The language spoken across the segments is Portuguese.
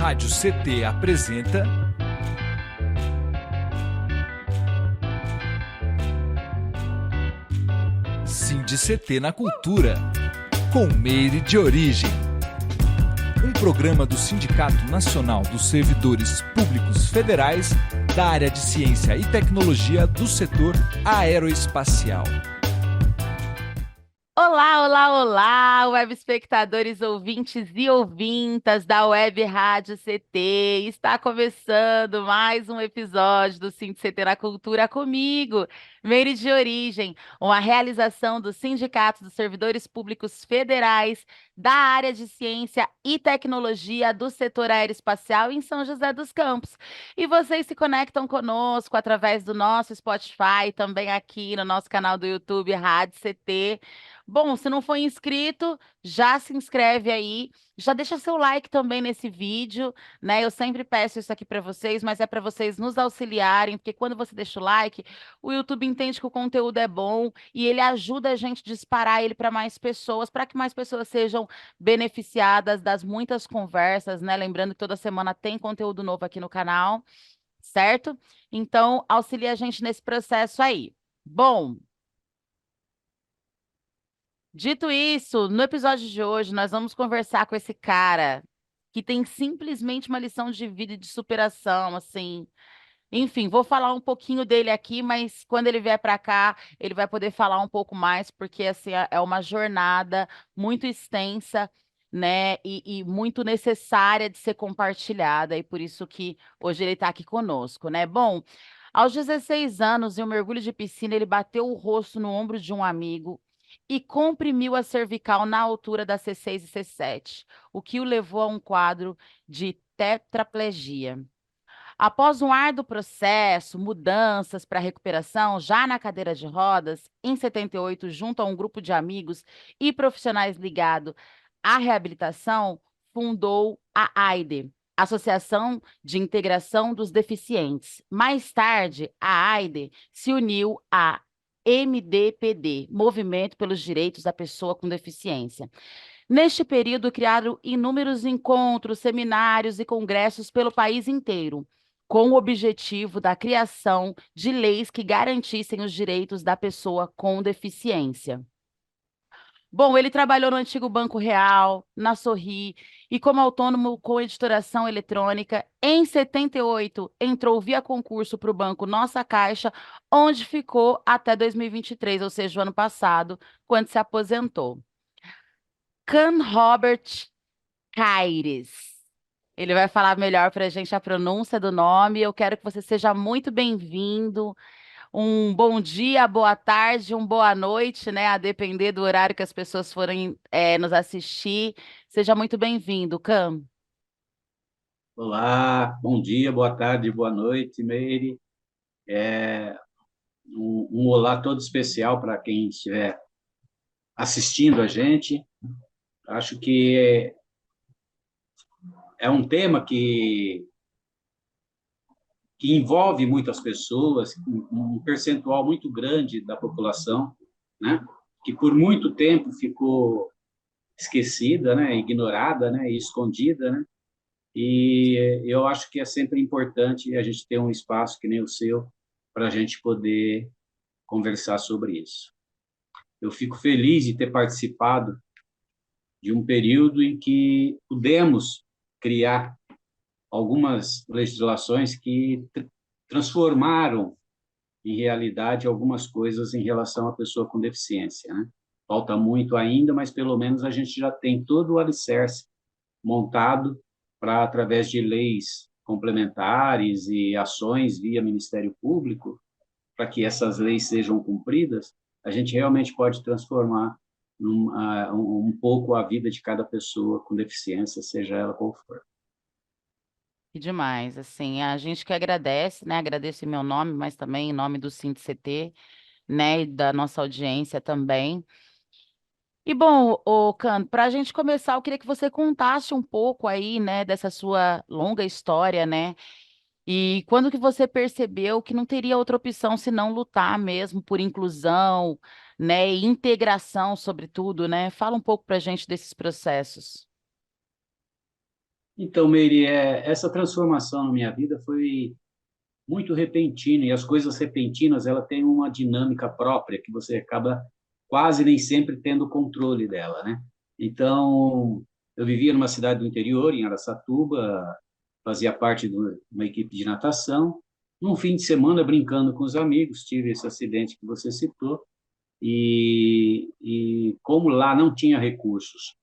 Rádio CT apresenta SINDI-CT na Cultura, com Meire de Origem. Um programa do Sindicato Nacional dos Servidores Públicos Federais da área de Ciência e Tecnologia do setor aeroespacial. Olá, olá, olá, web espectadores, ouvintes e ouvintas da Web Rádio CT. Está começando mais um episódio do SINDI-CT na Cultura comigo, Meire de Origem, uma realização do Sindicato dos Servidores Públicos Federais da área de Ciência e Tecnologia do setor aeroespacial em São José dos Campos. E vocês se conectam conosco através do nosso Spotify, também aqui no nosso canal do YouTube Rádio CT. Bom, se não for inscrito, já se inscreve aí, já deixa seu like também nesse vídeo, né? Eu sempre peço isso aqui para vocês, mas é para vocês nos auxiliarem, porque quando você deixa o like, o YouTube entende que o conteúdo é bom e ele ajuda a gente a disparar ele para mais pessoas, para que mais pessoas sejam beneficiadas das muitas conversas, né? Lembrando que toda semana tem conteúdo novo aqui no canal, certo? Então, auxilia a gente nesse processo aí. Bom, dito isso, no episódio de hoje nós vamos conversar com esse cara que tem simplesmente uma lição de vida e de superação, assim. Enfim, vou falar um pouquinho dele aqui, mas quando ele vier para cá, ele vai poder falar um pouco mais, porque assim é uma jornada muito extensa, né, e muito necessária de ser compartilhada, e por isso que hoje ele está aqui conosco, né? Bom, aos 16 anos, em um mergulho de piscina, ele bateu o rosto no ombro de um amigo e comprimiu a cervical na altura da C6 e C7, o que o levou a um quadro de tetraplegia. Após um árduo processo, mudanças para recuperação, já na cadeira de rodas, em 78, junto a um grupo de amigos e profissionais ligados à reabilitação, fundou a AIDE, Associação de Integração dos Deficientes. Mais tarde, a AIDE se uniu à MDPD, Movimento pelos Direitos da Pessoa com Deficiência. Neste período, criaram inúmeros encontros, seminários e congressos pelo país inteiro, com o objetivo da criação de leis que garantissem os direitos da pessoa com deficiência. Bom, ele trabalhou no antigo Banco Real, na Sorri, e como autônomo com editoração eletrônica. Em 78, entrou via concurso para o Banco Nossa Caixa, onde ficou até 2023, ou seja, o ano passado, quando se aposentou. Can Robert Caires. Ele vai falar melhor para a gente a pronúncia do nome. Eu quero que você seja muito bem-vindo. Um bom dia, boa tarde, boa noite, né? A depender do horário que as pessoas forem nos assistir. Seja muito bem-vindo, Cam. Olá, bom dia, boa tarde, boa noite, Meire. Um olá todo especial para quem estiver assistindo a gente. Acho que é um tema que envolve muitas pessoas, um percentual muito grande da população, né? Que por muito tempo ficou esquecida, né? Ignorada, né? E escondida, né? E eu acho que é sempre importante a gente ter um espaço que nem o seu para a gente poder conversar sobre isso. Eu fico feliz de ter participado de um período em que pudemos criar algumas legislações que transformaram em realidade algumas coisas em relação à pessoa com deficiência, né? Falta muito ainda, mas pelo menos a gente já tem todo o alicerce montado para, através de leis complementares e ações via Ministério Público, para que essas leis sejam cumpridas, a gente realmente pode transformar um pouco a vida de cada pessoa com deficiência, seja ela qual for. Que demais, assim, a gente que agradece, né? Agradeço em meu nome, mas também em nome do SINDI-CT, né? E da nossa audiência também. E bom, Can, para a gente começar, eu queria que você contasse um pouco aí, né, dessa sua longa história, né? E quando que você percebeu que não teria outra opção senão lutar mesmo por inclusão, né, e integração, sobretudo, né? Fala um pouco para a gente desses processos. Então, Meire, essa transformação na minha vida foi muito repentina, e as coisas repentinas, ela tem uma dinâmica própria, que você acaba quase nem sempre tendo controle dela, né? Então, eu vivia numa cidade do interior, em Araçatuba, fazia parte de uma equipe de natação. Num fim de semana, brincando com os amigos, tive esse acidente que você citou, e como lá não tinha recursos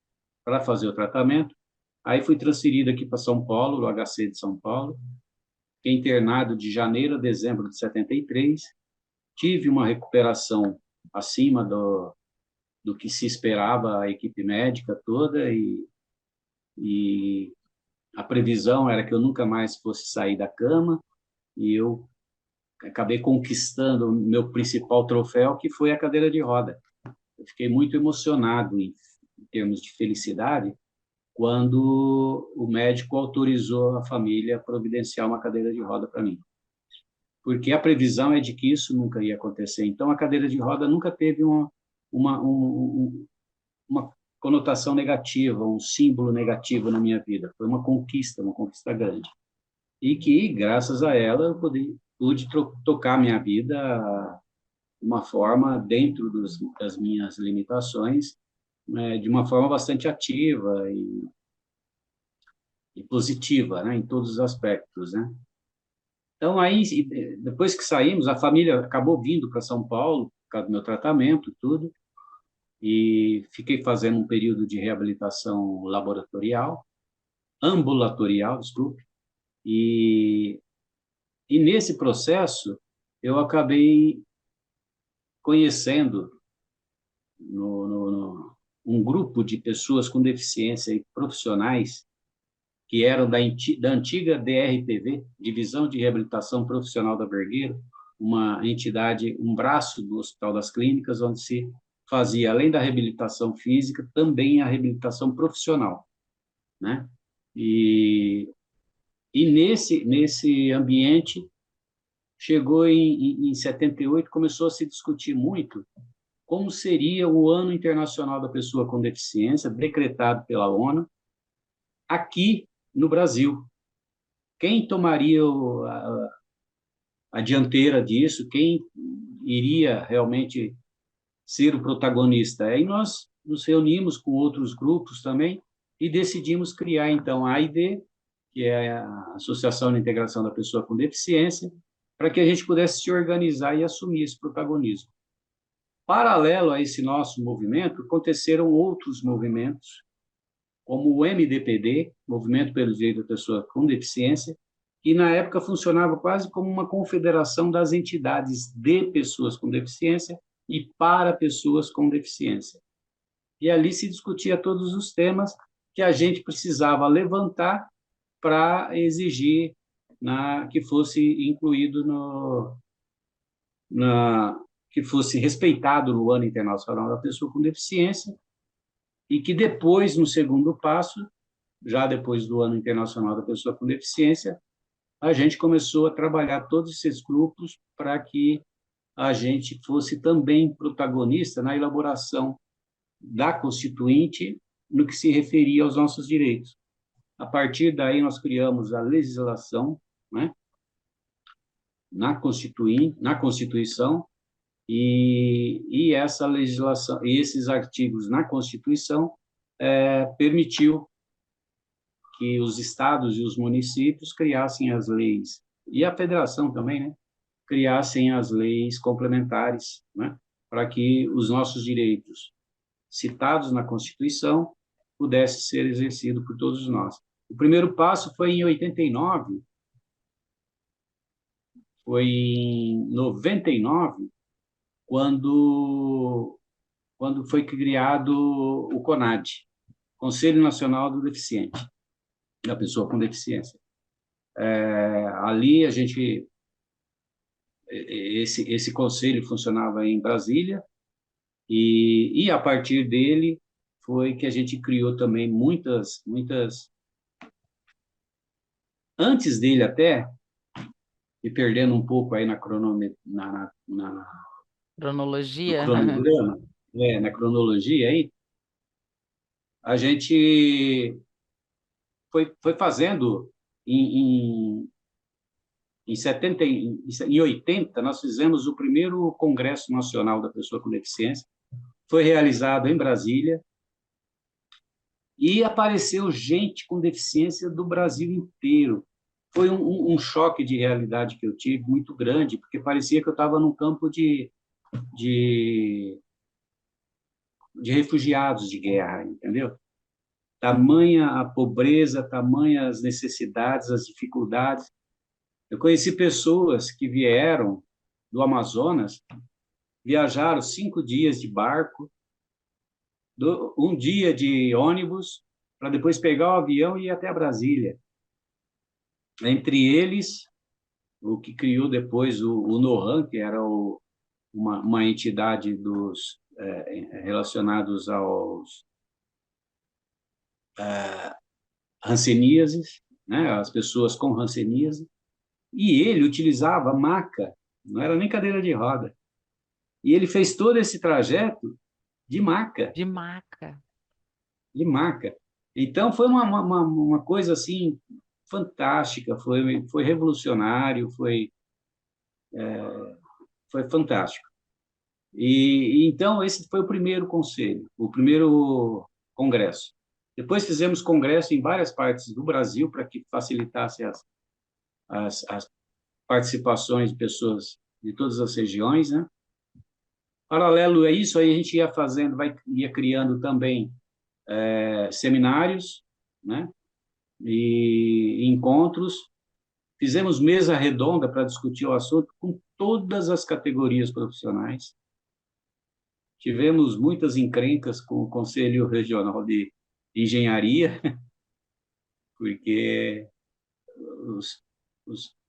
para fazer o tratamento, aí fui transferido aqui para São Paulo, o HC de São Paulo, fiquei internado de janeiro a dezembro de 73, tive uma recuperação acima do que se esperava a equipe médica toda, e a previsão era que eu nunca mais fosse sair da cama, e eu acabei conquistando o meu principal troféu, que foi a cadeira de roda. Eu fiquei muito emocionado em termos de felicidade, quando o médico autorizou a família a providenciar uma cadeira de roda para mim. Porque a previsão é de que isso nunca ia acontecer. Então, a cadeira de roda nunca teve uma, uma conotação negativa, um símbolo negativo na minha vida. Foi uma conquista grande. E que, graças a ela, eu pude tocar minha vida de uma forma, dentro das minhas limitações, de uma forma bastante ativa e positiva, né, em todos os aspectos, né? Então, aí, depois que saímos, a família acabou vindo para São Paulo, por causa do meu tratamento, tudo, e fiquei fazendo um período de reabilitação ambulatorial, desculpe, e, e nesse processo eu acabei conhecendo um grupo de pessoas com deficiência e profissionais que eram da antiga DRPV, Divisão de Reabilitação Profissional da Vergueiro, uma entidade, um braço do Hospital das Clínicas, onde se fazia, além da reabilitação física, também a reabilitação profissional, né? E nesse ambiente, chegou em 78, começou a se discutir muito como seria o Ano Internacional da Pessoa com Deficiência, decretado pela ONU, aqui no Brasil. Quem tomaria a dianteira disso? Quem iria realmente ser o protagonista? Aí nós nos reunimos com outros grupos também e decidimos criar, então, a AID, que é a Associação de Integração da Pessoa com Deficiência, para que a gente pudesse se organizar e assumir esse protagonismo. Paralelo a esse nosso movimento, aconteceram outros movimentos, como o MDPD, Movimento pelo Direito da Pessoa com Deficiência, que na época funcionava quase como uma confederação das entidades de pessoas com deficiência e para pessoas com deficiência. E ali se discutia todos os temas que a gente precisava levantar para exigir que fosse incluído que fosse respeitado no Ano Internacional da Pessoa com Deficiência, e que depois, no segundo passo, já depois do Ano Internacional da Pessoa com Deficiência, a gente começou a trabalhar todos esses grupos para que a gente fosse também protagonista na elaboração da Constituinte no que se referia aos nossos direitos. A partir daí, nós criamos a legislação, né, na Constituição, e essa legislação, e esses artigos na Constituição permitiu que os estados e os municípios criassem as leis, e a federação também, né, criassem as leis complementares, né, para que os nossos direitos citados na Constituição pudessem ser exercidos por todos nós. O primeiro passo foi em 89, foi em 99, quando foi criado o CONAD, Conselho Nacional do Deficiente, da Pessoa com Deficiência. Ali a gente, esse conselho funcionava em Brasília, e a partir dele foi que a gente criou também muitas, antes dele até, e perdendo um pouco aí no Cronologia. cronograma, na cronologia aí, a gente foi fazendo em 70, em 80, nós fizemos o primeiro Congresso Nacional da Pessoa com Deficiência, foi realizado em Brasília, e apareceu gente com deficiência do Brasil inteiro. Foi um choque de realidade que eu tive muito grande, porque parecia que eu estava num campo de, de refugiados de guerra, entendeu? Tamanha a pobreza, tamanha as necessidades, as dificuldades. Eu conheci pessoas que vieram do Amazonas, viajaram 5 dias de barco, um dia de ônibus, para depois pegar o avião e ir até Brasília. Entre eles, o que criou depois o NORAM, que era uma entidade relacionados aos hanseníases, né, as pessoas com hanseníase, e ele utilizava maca, não era nem cadeira de roda. E ele fez todo esse trajeto de maca. De maca. De maca. Então, foi uma coisa assim fantástica, foi revolucionário, foi fantástico. E então, esse foi o primeiro conselho, o primeiro congresso. Depois fizemos congresso em várias partes do Brasil para que facilitasse as participações de pessoas de todas as regiões, né? Paralelo a isso, aí a gente ia fazendo, ia criando também seminários, né? E encontros. Fizemos mesa redonda para discutir o assunto com todas as categorias profissionais. Tivemos muitas encrencas com o Conselho Regional de Engenharia, porque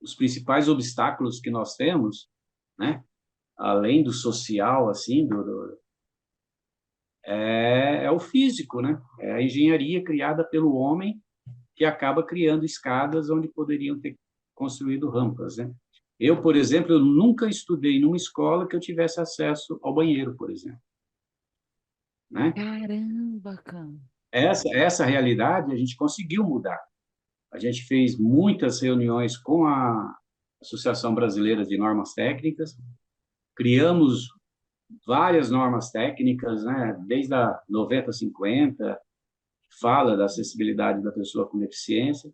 os principais obstáculos que nós temos, né, além do social, assim, é o físico, né? É a engenharia criada pelo homem que acaba criando escadas onde poderiam ter construído rampas, né? Eu, por exemplo, eu nunca estudei numa escola que eu tivesse acesso ao banheiro, por exemplo, né? Caramba, cara. Essa realidade a gente conseguiu mudar. A gente fez muitas reuniões com a Associação Brasileira de Normas Técnicas, criamos várias normas técnicas, né? Desde a 9050, que fala da acessibilidade da pessoa com deficiência,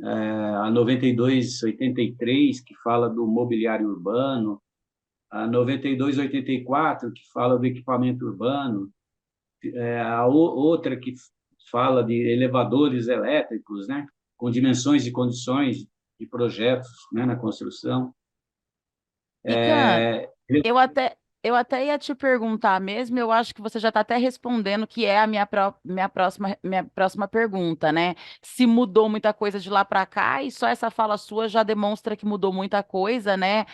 a 9283, que fala do mobiliário urbano, a 9284, que fala do equipamento urbano, a outra que fala de elevadores elétricos, né, com dimensões e condições de projetos, né, na construção. Ican, eu até ia te perguntar mesmo, eu acho que você já está até respondendo, que é a minha próxima pergunta, né? Se mudou muita coisa de lá para cá, e só essa fala sua já demonstra que mudou muita coisa, né?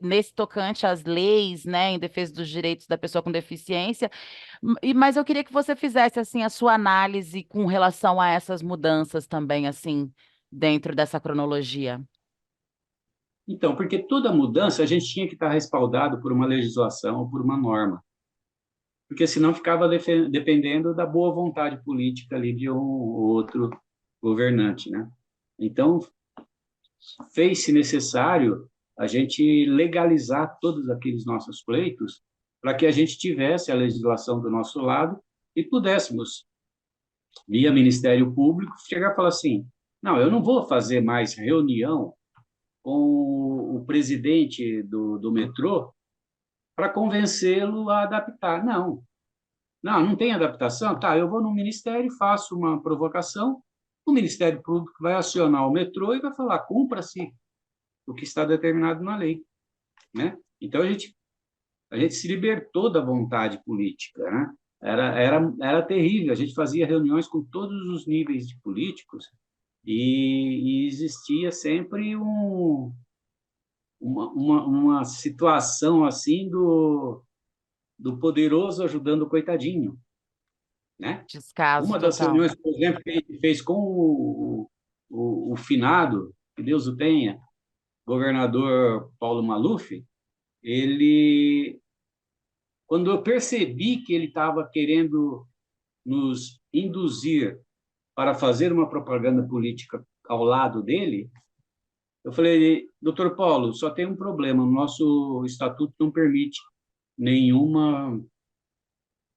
Nesse tocante às leis, né, em defesa dos direitos da pessoa com deficiência. Mas eu queria que você fizesse, assim, a sua análise com relação a essas mudanças também, assim, dentro dessa cronologia. Então, porque toda mudança a gente tinha que estar respaldado por uma legislação ou por uma norma, porque senão ficava dependendo da boa vontade política ali de um ou outro governante, né? Então, fez-se necessário a gente legalizar todos aqueles nossos pleitos para que a gente tivesse a legislação do nosso lado e pudéssemos, via Ministério Público, chegar e falar assim: não, eu não vou fazer mais reunião com o presidente do metrô para convencê-lo a adaptar. Não, não tem adaptação? Tá, eu vou no Ministério, faço uma provocação, o Ministério Público vai acionar o metrô e vai falar: cumpra-se o que está determinado na lei, né? Então, a gente se libertou da vontade política, né? Era terrível, a gente fazia reuniões com todos os níveis de políticos e existia sempre uma situação assim do poderoso ajudando o coitadinho, né? Descaso Uma das total. reuniões, por exemplo, que a gente fez com o finado, que Deus o tenha, governador Paulo Maluf, ele, quando eu percebi que ele estava querendo nos induzir para fazer uma propaganda política ao lado dele, eu falei, doutor Paulo, só tem um problema, o nosso estatuto não permite nenhuma,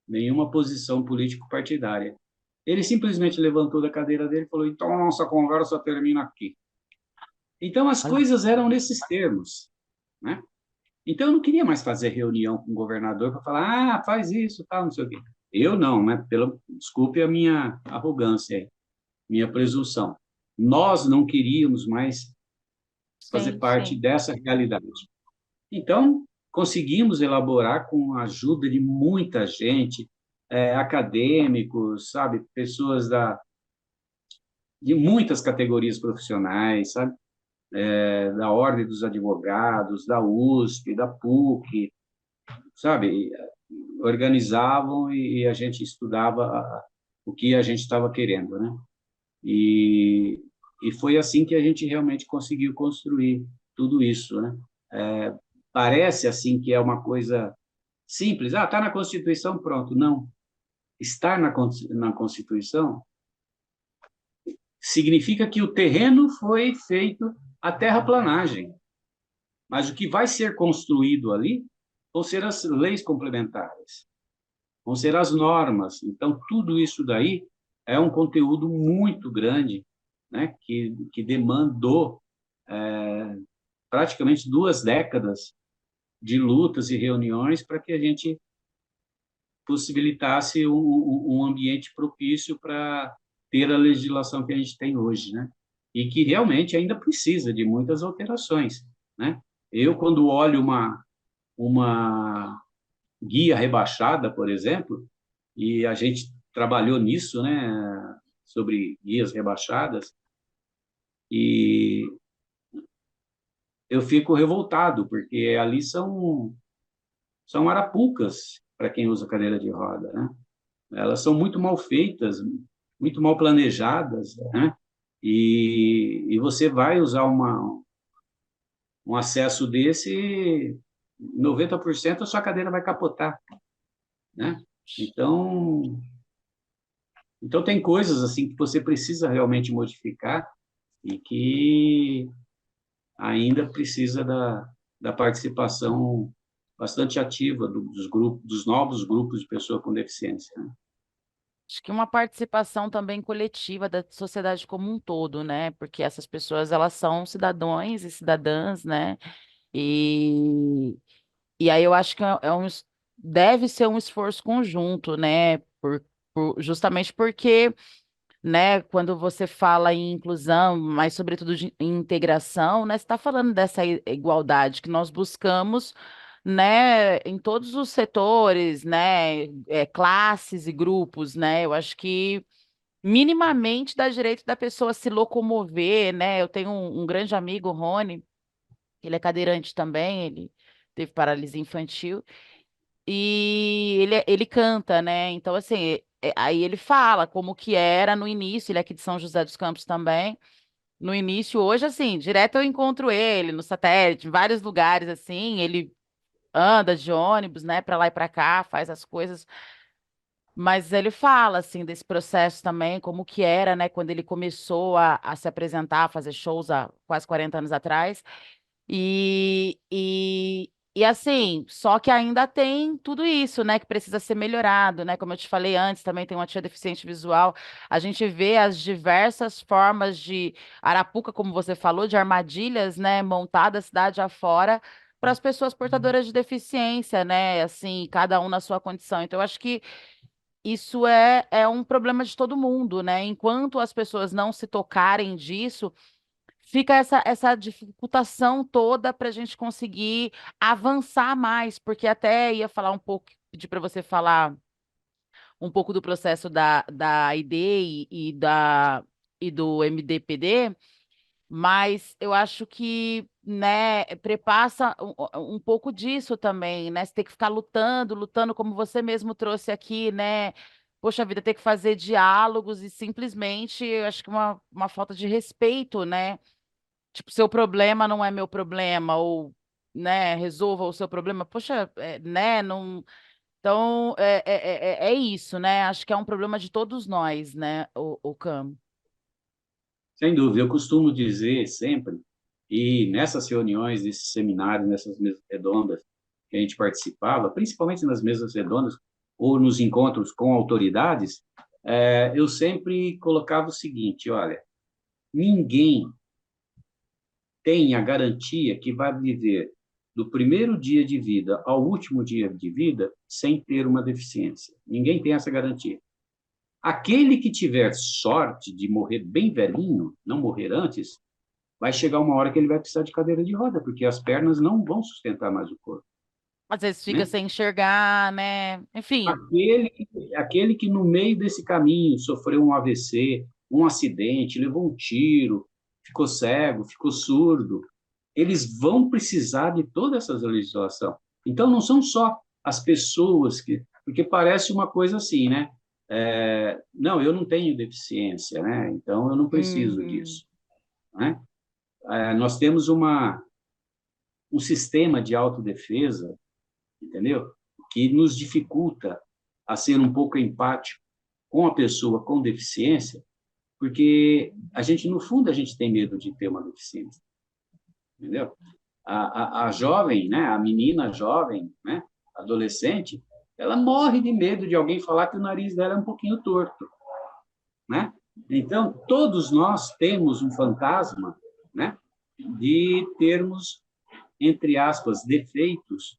nenhuma posição político-partidária. Ele simplesmente levantou da cadeira dele e falou, então a nossa conversa termina aqui. Então as Olha, coisas eram nesses termos, né? Então eu não queria mais fazer reunião com o governador para falar, faz isso, tal, não sei o quê. Eu não, né? Desculpe a minha arrogância, minha presunção. Nós não queríamos mais fazer sim, parte sim. dessa realidade. Então, conseguimos elaborar com a ajuda de muita gente, acadêmicos, sabe, pessoas de muitas categorias profissionais, sabe, da Ordem dos Advogados, da USP, da PUC, sabe, organizavam e a gente estudava o que a gente estava querendo, né? E, e foi assim que a gente realmente conseguiu construir tudo isso, né? Parece assim que é uma coisa simples. Está na Constituição, pronto. Não. Estar na Constituição significa que o terreno foi feito a terraplanagem, mas o que vai ser construído ali vão ser as leis complementares, vão ser as normas. Então, tudo isso daí é um conteúdo muito grande, né, que demandou praticamente 2 décadas de lutas e reuniões para que a gente possibilitasse um ambiente propício para ter a legislação que a gente tem hoje, né? E que realmente ainda precisa de muitas alterações, né? Eu, quando olho uma guia rebaixada, por exemplo, e a gente trabalhou nisso, né, sobre guias rebaixadas, e eu fico revoltado, porque ali são arapucas para quem usa cadeira de roda, né? Elas são muito mal feitas, muito mal planejadas, né? E você vai usar um acesso desse, 90% a sua cadeira vai capotar, né? Então, então tem coisas assim que você precisa realmente modificar e que ainda precisa da participação bastante ativa dos grupos, dos novos grupos de pessoas com deficiência, né? Acho que uma participação também coletiva da sociedade como um todo, né? Porque essas pessoas, elas são cidadãos e cidadãs, né? E, e aí eu acho que deve ser um esforço conjunto, né? Justamente porque, né, quando você fala em inclusão, mas sobretudo em integração, né, você está falando dessa igualdade que nós buscamos, né, em todos os setores, né, classes e grupos, né, eu acho que minimamente dá direito da pessoa se locomover, né, eu tenho um grande amigo, o Rony, ele é cadeirante também, ele teve paralisia infantil, e ele canta, né? Então, assim, aí ele fala como que era no início, ele é aqui de São José dos Campos também. No início, hoje, assim, direto eu encontro ele no satélite, em vários lugares, assim, ele anda de ônibus, né, para lá e para cá, faz as coisas. Mas ele fala, assim, desse processo também, como que era, né, quando ele começou a se apresentar, a fazer shows há quase 40 anos atrás. E assim, só que ainda tem tudo isso, né, que precisa ser melhorado, né? Como eu te falei antes, também tem uma tia deficiente visual. A gente vê as diversas formas de arapuca, como você falou, de armadilhas, né, montadas cidade afora para as pessoas portadoras de deficiência, né? Assim, cada um na sua condição. Então, eu acho que isso é um problema de todo mundo, né? Enquanto as pessoas não se tocarem disso fica essa dificultação toda para a gente conseguir avançar mais, porque até ia falar um pouco, pedir para você falar um pouco do processo da ID e do MDPD, mas eu acho que, né, prepassa um pouco disso também, né? Você tem que ficar lutando, lutando, como você mesmo trouxe aqui, né? Poxa vida, ter que fazer diálogos e simplesmente, eu acho que uma falta de respeito, né? Tipo, seu problema não é meu problema, ou, né, resolva o seu problema. Poxa, né, não. Então, é isso, né? Acho que é um problema de todos nós, né, o Cam? Sem dúvida, eu costumo dizer sempre, e nessas reuniões, nesses seminários, nessas mesas redondas que a gente participava, principalmente nas mesas redondas ou nos encontros com autoridades, eu sempre colocava o seguinte: olha, ninguém tem a garantia que vai viver do primeiro dia de vida ao último dia de vida sem ter uma deficiência. Ninguém tem essa garantia. Aquele que tiver sorte de morrer bem velhinho, não morrer antes, vai chegar uma hora que ele vai precisar de cadeira de roda, porque as pernas não vão sustentar mais o corpo, Às vezes fica né? sem enxergar, né? Enfim, Aquele, aquele que no meio desse caminho sofreu um AVC, um acidente, levou um tiro, ficou cego, ficou surdo, eles vão precisar de toda essa legislação. Então, não são só as pessoas que... Porque parece uma coisa assim, né? Não, eu não tenho deficiência, né? Então, eu não preciso uhum, disso, né? Nós temos um sistema de autodefesa, entendeu? Que nos dificulta a ser um pouco empático com a pessoa com deficiência, porque a gente, no fundo, a gente tem medo de ter uma deficiência, entendeu? A jovem, né, a menina jovem, né, adolescente, ela morre de medo de alguém falar que o nariz dela é um pouquinho torto, né? Então, todos nós temos um fantasma, né, de termos, entre aspas, defeitos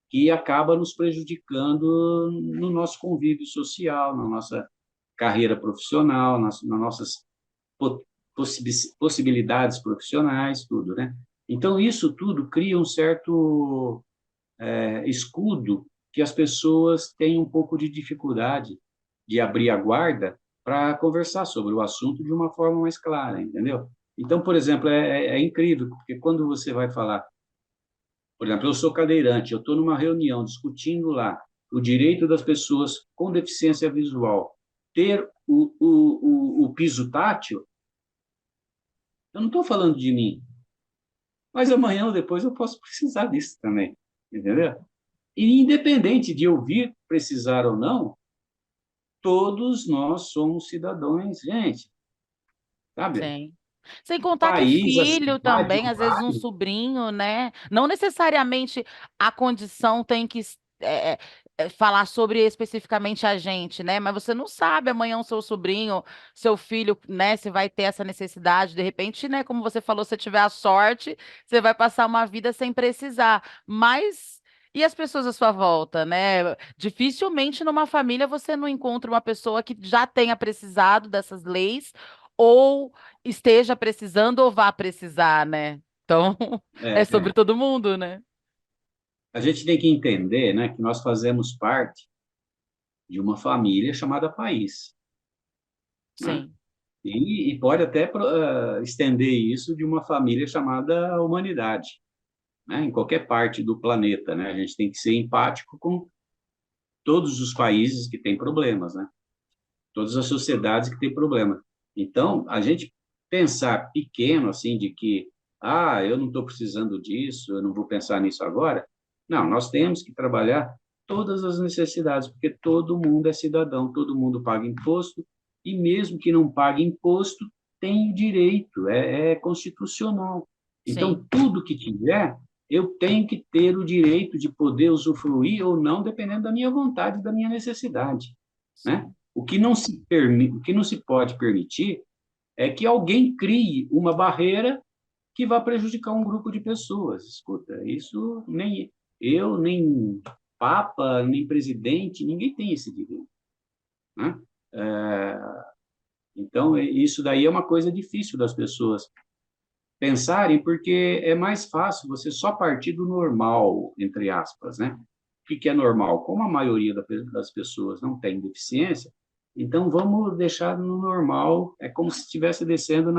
que acaba nos prejudicando no nosso convívio social, na nossa carreira profissional, nas nossas possibilidades profissionais, tudo, né? Então, isso tudo cria um certo escudo que as pessoas têm um pouco de dificuldade de abrir a guarda para conversar sobre o assunto de uma forma mais clara, entendeu? Então, por exemplo, é incrível, porque quando você vai falar, por exemplo, eu sou cadeirante, eu estou numa reunião discutindo lá o direito das pessoas com deficiência visual ter o piso tátil, eu não estou falando de mim, mas amanhã ou depois eu posso precisar disso também, entendeu? E independente de eu vir precisar ou não, todos nós somos cidadãos, gente, sabe? sim. Sem O contar que país, a filho cidade, também, o às vezes um bairro, sobrinho, né? Não necessariamente a condição tem que falar sobre especificamente a gente, né? Mas você não sabe amanhã o seu sobrinho, seu filho, né? Se vai ter essa necessidade, de repente, né? Como você falou, se tiver a sorte, você vai passar uma vida sem precisar. Mas e as pessoas à sua volta, né? Dificilmente numa família você não encontra uma pessoa que já tenha precisado dessas leis ou esteja precisando ou vá precisar, né? Então, é sobre é, todo mundo, né? a gente tem que entender, né, que nós fazemos parte de uma família chamada país, né? Sim, E pode até estender isso de uma família chamada humanidade, né? Em qualquer parte do planeta, né? A gente tem que ser empático com todos os países que têm problemas, né? Todas as sociedades que têm problemas. Então, a gente pensar pequeno, assim, de que, eu não estou precisando disso, eu não vou pensar nisso agora. Não, nós temos que trabalhar todas as necessidades, porque todo mundo é cidadão, todo mundo paga imposto, e mesmo que não pague imposto, tem o direito, é constitucional. sim, Então, tudo que tiver, eu tenho que ter o direito de poder usufruir ou não, dependendo da minha vontade, da minha necessidade, né? sim, O que não se pode permitir é que alguém crie uma barreira que vá prejudicar um grupo de pessoas. Escuta, isso nem eu, nem Papa, nem presidente, ninguém tem esse direito, né? Então, isso daí é uma coisa difícil das pessoas pensarem, porque é mais fácil você só partir do normal, entre aspas, né? O que é normal? Como a maioria das pessoas não tem deficiência, então vamos deixar no normal, é como se estivesse descendo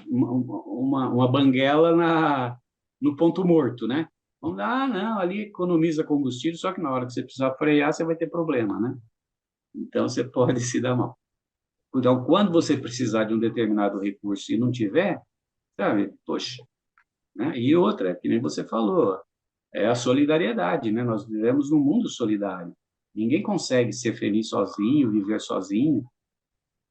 uma banguela no ponto morto, né? Vamos dar, não, ali economiza combustível, só que na hora que você precisar frear, você vai ter problema, né? Então você pode se dar mal. Então, quando você precisar de um determinado recurso e não tiver, sabe, poxa, né? E outra, que nem você falou, é a solidariedade, né? Nós vivemos num mundo solidário. Ninguém consegue ser feliz sozinho, viver sozinho,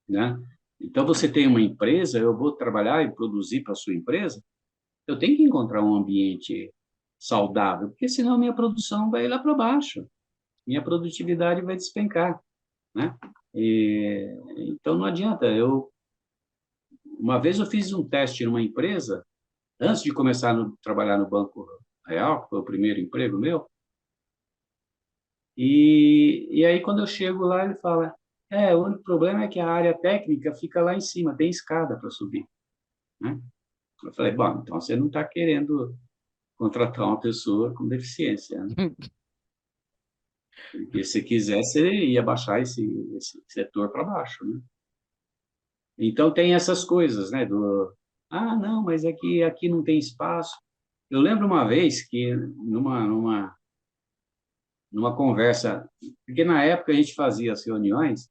né? Então, você tem uma empresa, eu vou trabalhar e produzir para a sua empresa, eu tenho que encontrar um ambiente saudável, porque senão minha produção vai lá para baixo, minha produtividade vai despencar, né? Então, não adianta. Uma vez eu fiz um teste numa empresa, antes de começar a trabalhar no Banco Real, que foi o primeiro emprego meu, e aí quando eu chego lá, ele fala, o único problema é que a área técnica fica lá em cima, tem escada para subir, né? Eu falei, bom, então você não está querendo contratar uma pessoa com deficiência, né? Porque se quisesse, ele ia baixar esse setor para baixo, né? Então tem essas coisas, né? Não, mas aqui não tem espaço. Eu lembro uma vez que numa conversa, porque na época a gente fazia as reuniões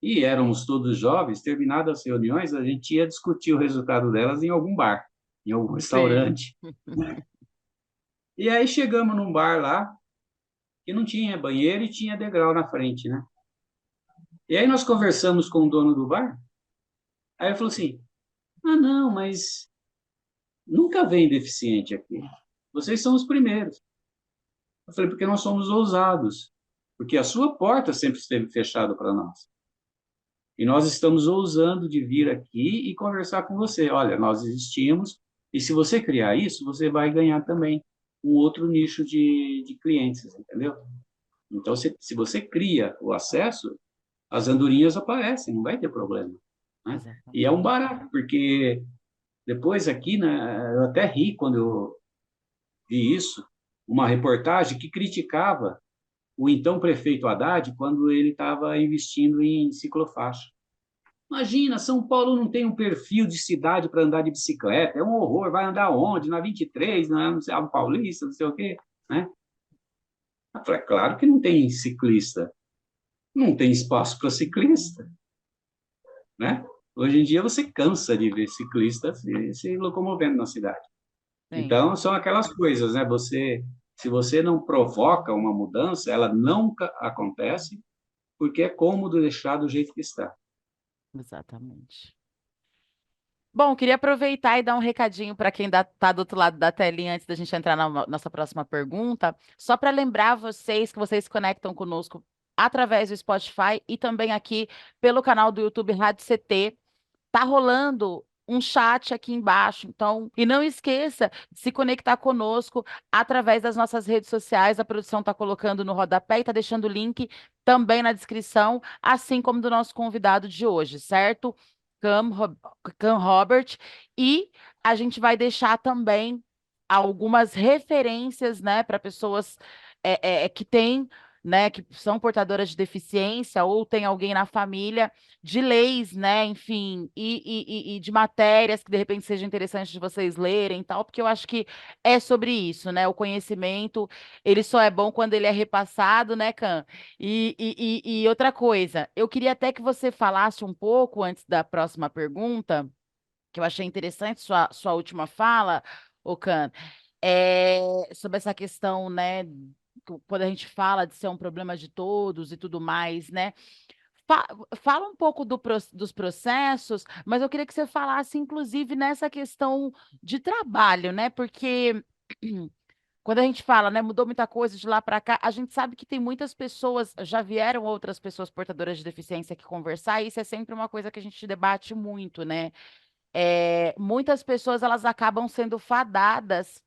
e éramos todos jovens, terminadas as reuniões, a gente ia discutir o resultado delas em algum bar, em algum Sim. restaurante. E aí chegamos num bar lá que não tinha banheiro e tinha degrau na frente, né? E aí nós conversamos com o dono do bar, aí ele falou assim, não, mas nunca vem deficiente aqui. Vocês são os primeiros. Eu falei, porque nós somos ousados. Porque a sua porta sempre esteve fechada para nós. E nós estamos ousando de vir aqui e conversar com você. Olha, nós existimos, e se você criar isso, você vai ganhar também um outro nicho de clientes, entendeu? Então, se você cria o acesso, as andorinhas aparecem, não vai ter problema, né? E é um Exatamente. barato, porque depois aqui, né, eu até ri quando eu vi isso, uma reportagem que criticava o então prefeito Haddad quando ele estava investindo em ciclofaixa. Imagina, São Paulo não tem um perfil de cidade para andar de bicicleta, é um horror, vai andar onde? Na 23, não sei, Paulista, não sei o quê, né? Eu falei, claro que não tem ciclista, não tem espaço para ciclista, né? Hoje em dia você cansa de ver ciclistas se locomovendo na cidade. Sim, Então, são aquelas coisas, né? Se você não provoca uma mudança, ela nunca acontece, porque é cômodo deixar do jeito que está. exatamente. Bom, queria aproveitar e dar um recadinho para quem está do outro lado da telinha antes da gente entrar na nossa próxima pergunta, só para lembrar vocês que vocês se conectam conosco através do Spotify e também aqui pelo canal do YouTube Rádio CT. Tá rolando um chat aqui embaixo, então, e não esqueça de se conectar conosco através das nossas redes sociais. A produção está colocando no rodapé e está deixando o link também na descrição, assim como do nosso convidado de hoje, certo? Cam Robert, e a gente vai deixar também algumas referências, né, para pessoas que têm, né, que são portadoras de deficiência ou tem alguém na família, de leis, né, enfim, e de matérias que de repente seja interessante de vocês lerem e tal, porque eu acho que é sobre isso, né? O conhecimento, ele só é bom quando ele é repassado, né, Cam? E outra coisa, eu queria até que você falasse um pouco antes da próxima pergunta, que eu achei interessante sua última fala, ô Cam, sobre essa questão, né, quando a gente fala de ser um problema de todos e tudo mais, né? Fa- Fala um pouco dos processos, mas eu queria que você falasse, inclusive, nessa questão de trabalho, né? Porque quando a gente fala, né, mudou muita coisa de lá para cá, a gente sabe que tem muitas pessoas, já vieram outras pessoas portadoras de deficiência aqui conversar, e isso é sempre uma coisa que a gente debate muito, né? Muitas pessoas elas acabam sendo fadadas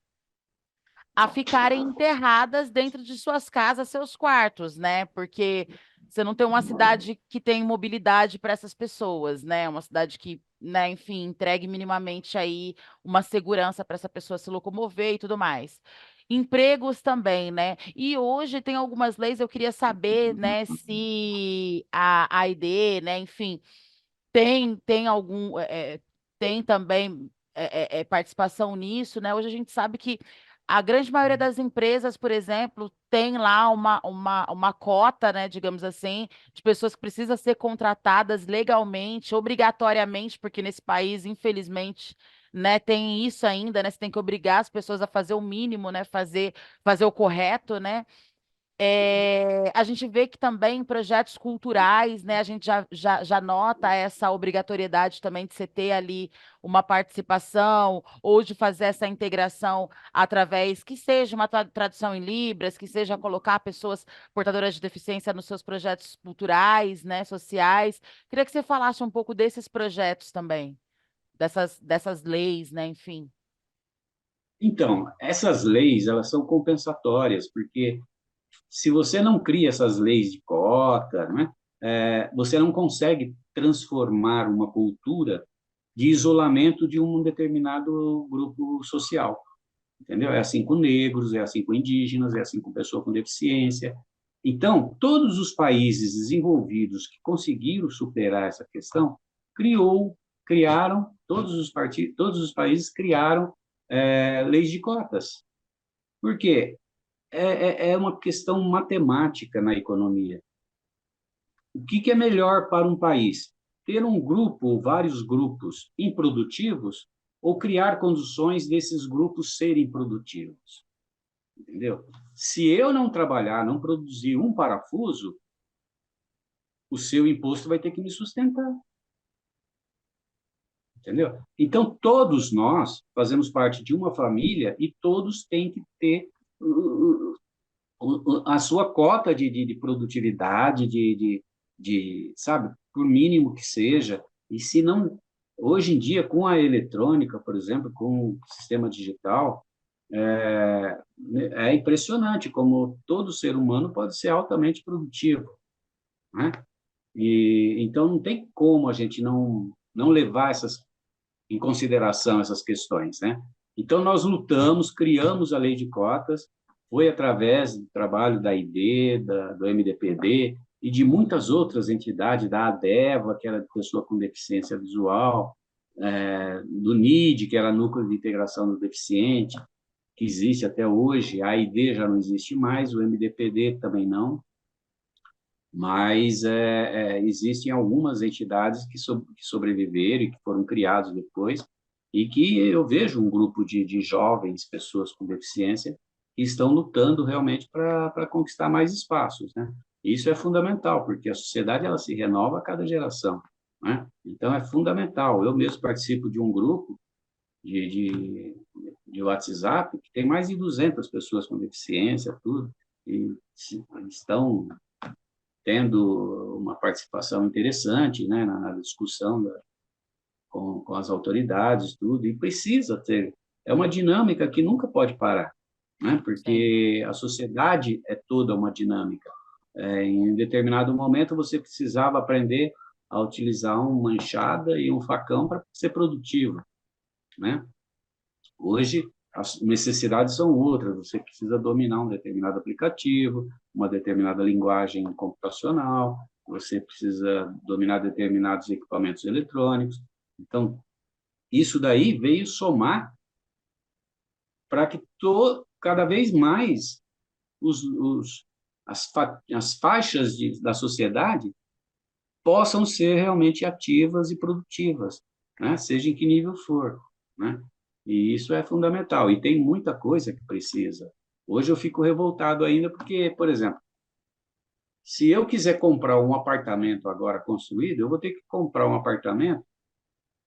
a ficarem enterradas dentro de suas casas, seus quartos, né? Porque você não tem uma cidade que tem mobilidade para essas pessoas, né? Uma cidade que, né, enfim, entregue minimamente aí uma segurança para essa pessoa se locomover e tudo mais. Empregos também, né? E hoje tem algumas leis, eu queria saber, né, se a AID, né, enfim, tem algum, tem também participação nisso, né? Hoje a gente sabe que a grande maioria das empresas, por exemplo, tem lá uma cota, né, digamos assim, de pessoas que precisam ser contratadas legalmente, obrigatoriamente, porque nesse país, infelizmente, né, tem isso ainda, né? Você tem que obrigar as pessoas a fazer o mínimo, né? Fazer o correto, né? A gente vê que também em projetos culturais, né, a gente já nota essa obrigatoriedade também de você ter ali uma participação ou de fazer essa integração através, que seja uma tradução em Libras, que seja colocar pessoas portadoras de deficiência nos seus projetos culturais, né, sociais. Queria que você falasse um pouco desses projetos também, dessas leis, né, enfim. Então, essas leis, elas são compensatórias, porque se você não cria essas leis de cota, né, você não consegue transformar uma cultura de isolamento de um determinado grupo social, entendeu? É assim com negros, é assim com indígenas, é assim com pessoa com deficiência. Então, todos os países desenvolvidos que conseguiram superar essa questão, criaram, todos os países criaram leis de cotas. Por quê? É uma questão matemática na economia. O que é melhor para um país? Ter um grupo ou vários grupos improdutivos ou criar condições desses grupos serem produtivos? Entendeu? Se eu não trabalhar, não produzir um parafuso, o seu imposto vai ter que me sustentar. Entendeu? Então, todos nós fazemos parte de uma família e todos têm que ter a sua cota de produtividade, sabe, por mínimo que seja. E se não, hoje em dia, com a eletrônica, por exemplo, com o sistema digital, é impressionante como todo ser humano pode ser altamente produtivo, né? E então não tem como a gente não levar em consideração essas questões, né? Então nós lutamos, criamos a lei de cotas, foi através do trabalho da ID, do MDPD e de muitas outras entidades, da ADEVA, que era de pessoa com deficiência visual, do NID, que era Núcleo de Integração do Deficiente, que existe até hoje, a AID já não existe mais, o MDPD também não, mas existem algumas entidades que sobreviveram e que foram criadas depois, e que eu vejo um grupo de jovens, pessoas com deficiência, que estão lutando realmente para conquistar mais espaços, né? Isso é fundamental, porque a sociedade ela se renova a cada geração, né? Então, é fundamental. Eu mesmo participo de um grupo de WhatsApp que tem mais de 200 pessoas com deficiência, tudo, e estão tendo uma participação interessante, né, na discussão com as autoridades, tudo, e precisa ter. É uma dinâmica que nunca pode parar, né, Sim. porque a sociedade é toda uma dinâmica. Em determinado momento, você precisava aprender a utilizar uma enxada e um facão para ser produtivo, né? Hoje, as necessidades são outras, você precisa dominar um determinado aplicativo, uma determinada linguagem computacional, você precisa dominar determinados equipamentos eletrônicos. Então, isso daí veio somar para que cada vez mais as faixas da sociedade possam ser realmente ativas e produtivas, né? Seja em que nível for, né? E isso é fundamental. E tem muita coisa que precisa. Hoje eu fico revoltado ainda porque, por exemplo, se eu quiser comprar um apartamento agora construído, eu vou ter que comprar um apartamento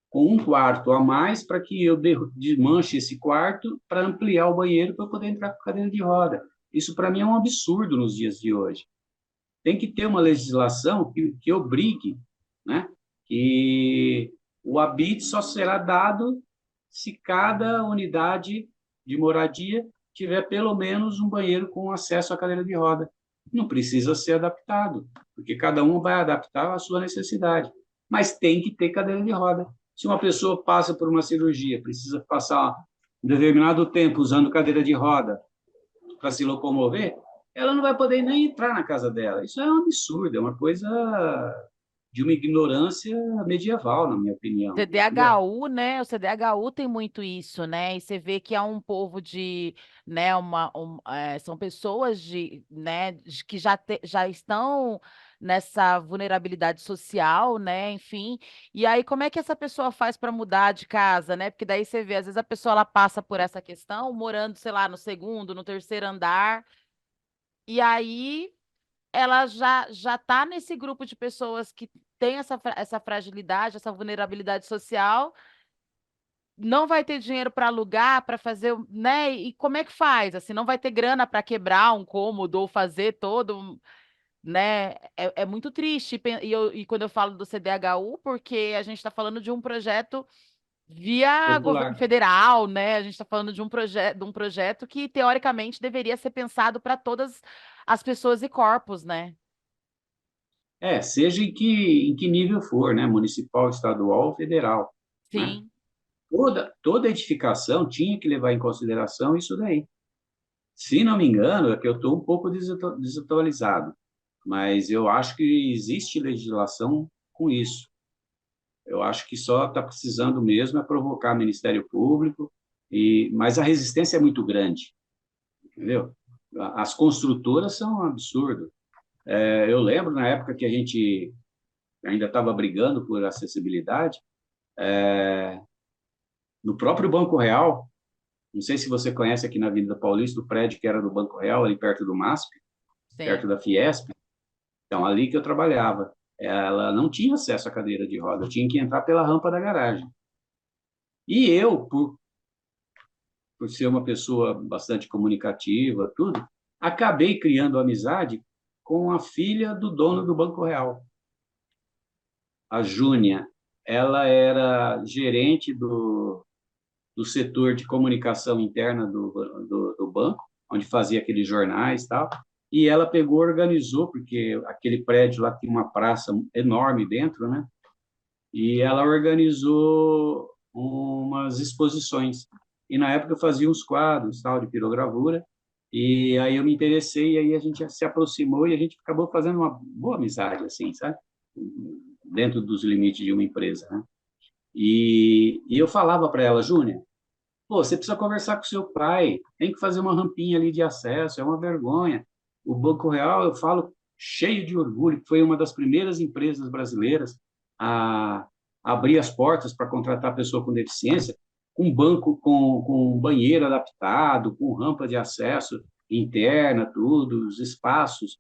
com um quarto a mais para que eu desmanche esse quarto para ampliar o banheiro para eu poder entrar com cadeira de roda. Isso, para mim, é um absurdo nos dias de hoje. Tem que ter uma legislação que obrigue, né, que o habite só será dado se cada unidade de moradia tiver pelo menos um banheiro com acesso à cadeira de roda. Não precisa ser adaptado, porque cada um vai adaptar à sua necessidade. Mas tem que ter cadeira de roda. Se uma pessoa passa por uma cirurgia, precisa passar um determinado tempo usando cadeira de roda para se locomover, ela não vai poder nem entrar na casa dela. Isso é um absurdo, é uma coisa de uma ignorância medieval, na minha opinião. Entendeu? CDHU, né? O CDHU tem muito isso, né? E você vê que há um povo né, são pessoas que já estão nessa vulnerabilidade social, né? Enfim. E aí, como é que essa pessoa faz para mudar de casa, né? Porque daí você vê, às vezes a pessoa ela passa por essa questão, morando, sei lá, no segundo, no terceiro andar, e aí ela já está nesse grupo de pessoas que tem essa fragilidade, essa vulnerabilidade social, não vai ter dinheiro para alugar, para fazer, né? E como é que faz? Assim, não vai ter grana para quebrar um cômodo ou fazer todo, né? É muito triste. E quando eu falo do CDHU, porque a gente está falando de um projeto via governo Popular. federal, né? A gente está falando de um projeto que, teoricamente, deveria ser pensado para todas as pessoas e corpos, né? Seja em que nível for, né? Municipal, estadual ou federal, né? Sim. Toda edificação tinha que levar em consideração isso daí. Se não me engano, é que eu estou um pouco desatualizado, mas eu acho que existe legislação com isso. Eu acho que só está precisando mesmo é provocar o Ministério Público, mas a resistência é muito grande, entendeu? As construtoras são um absurdo. Eu lembro na época que a gente ainda estava brigando por acessibilidade, no próprio Banco Real, não sei se você conhece aqui na Avenida Paulista, o prédio que era do Banco Real, ali perto do MASP, perto Sim. da Fiesp, então ali que eu trabalhava. Ela não tinha acesso à cadeira de roda, eu tinha que entrar pela rampa da garagem. E eu, por ser uma pessoa bastante comunicativa, tudo, acabei criando amizade com a filha do dono do Banco Real, a Júnia. Ela era gerente do setor de comunicação interna do banco, onde fazia aqueles jornais e tal, e ela pegou, organizou, porque aquele prédio lá tem uma praça enorme dentro, né? E ela organizou umas exposições. E na época eu fazia uns quadros, tal, de pirogravura, e aí eu me interessei, e aí a gente se aproximou e a gente acabou fazendo uma boa amizade, assim, sabe? Dentro dos limites de uma empresa, né? E eu falava para ela, Júnia, pô, você precisa conversar com seu pai, tem que fazer uma rampinha ali de acesso, é uma vergonha. O Banco Real, eu falo cheio de orgulho, que foi uma das primeiras empresas brasileiras a abrir as portas para contratar pessoa com deficiência, com banco, com banheiro adaptado, com rampa de acesso interna, tudo, os espaços,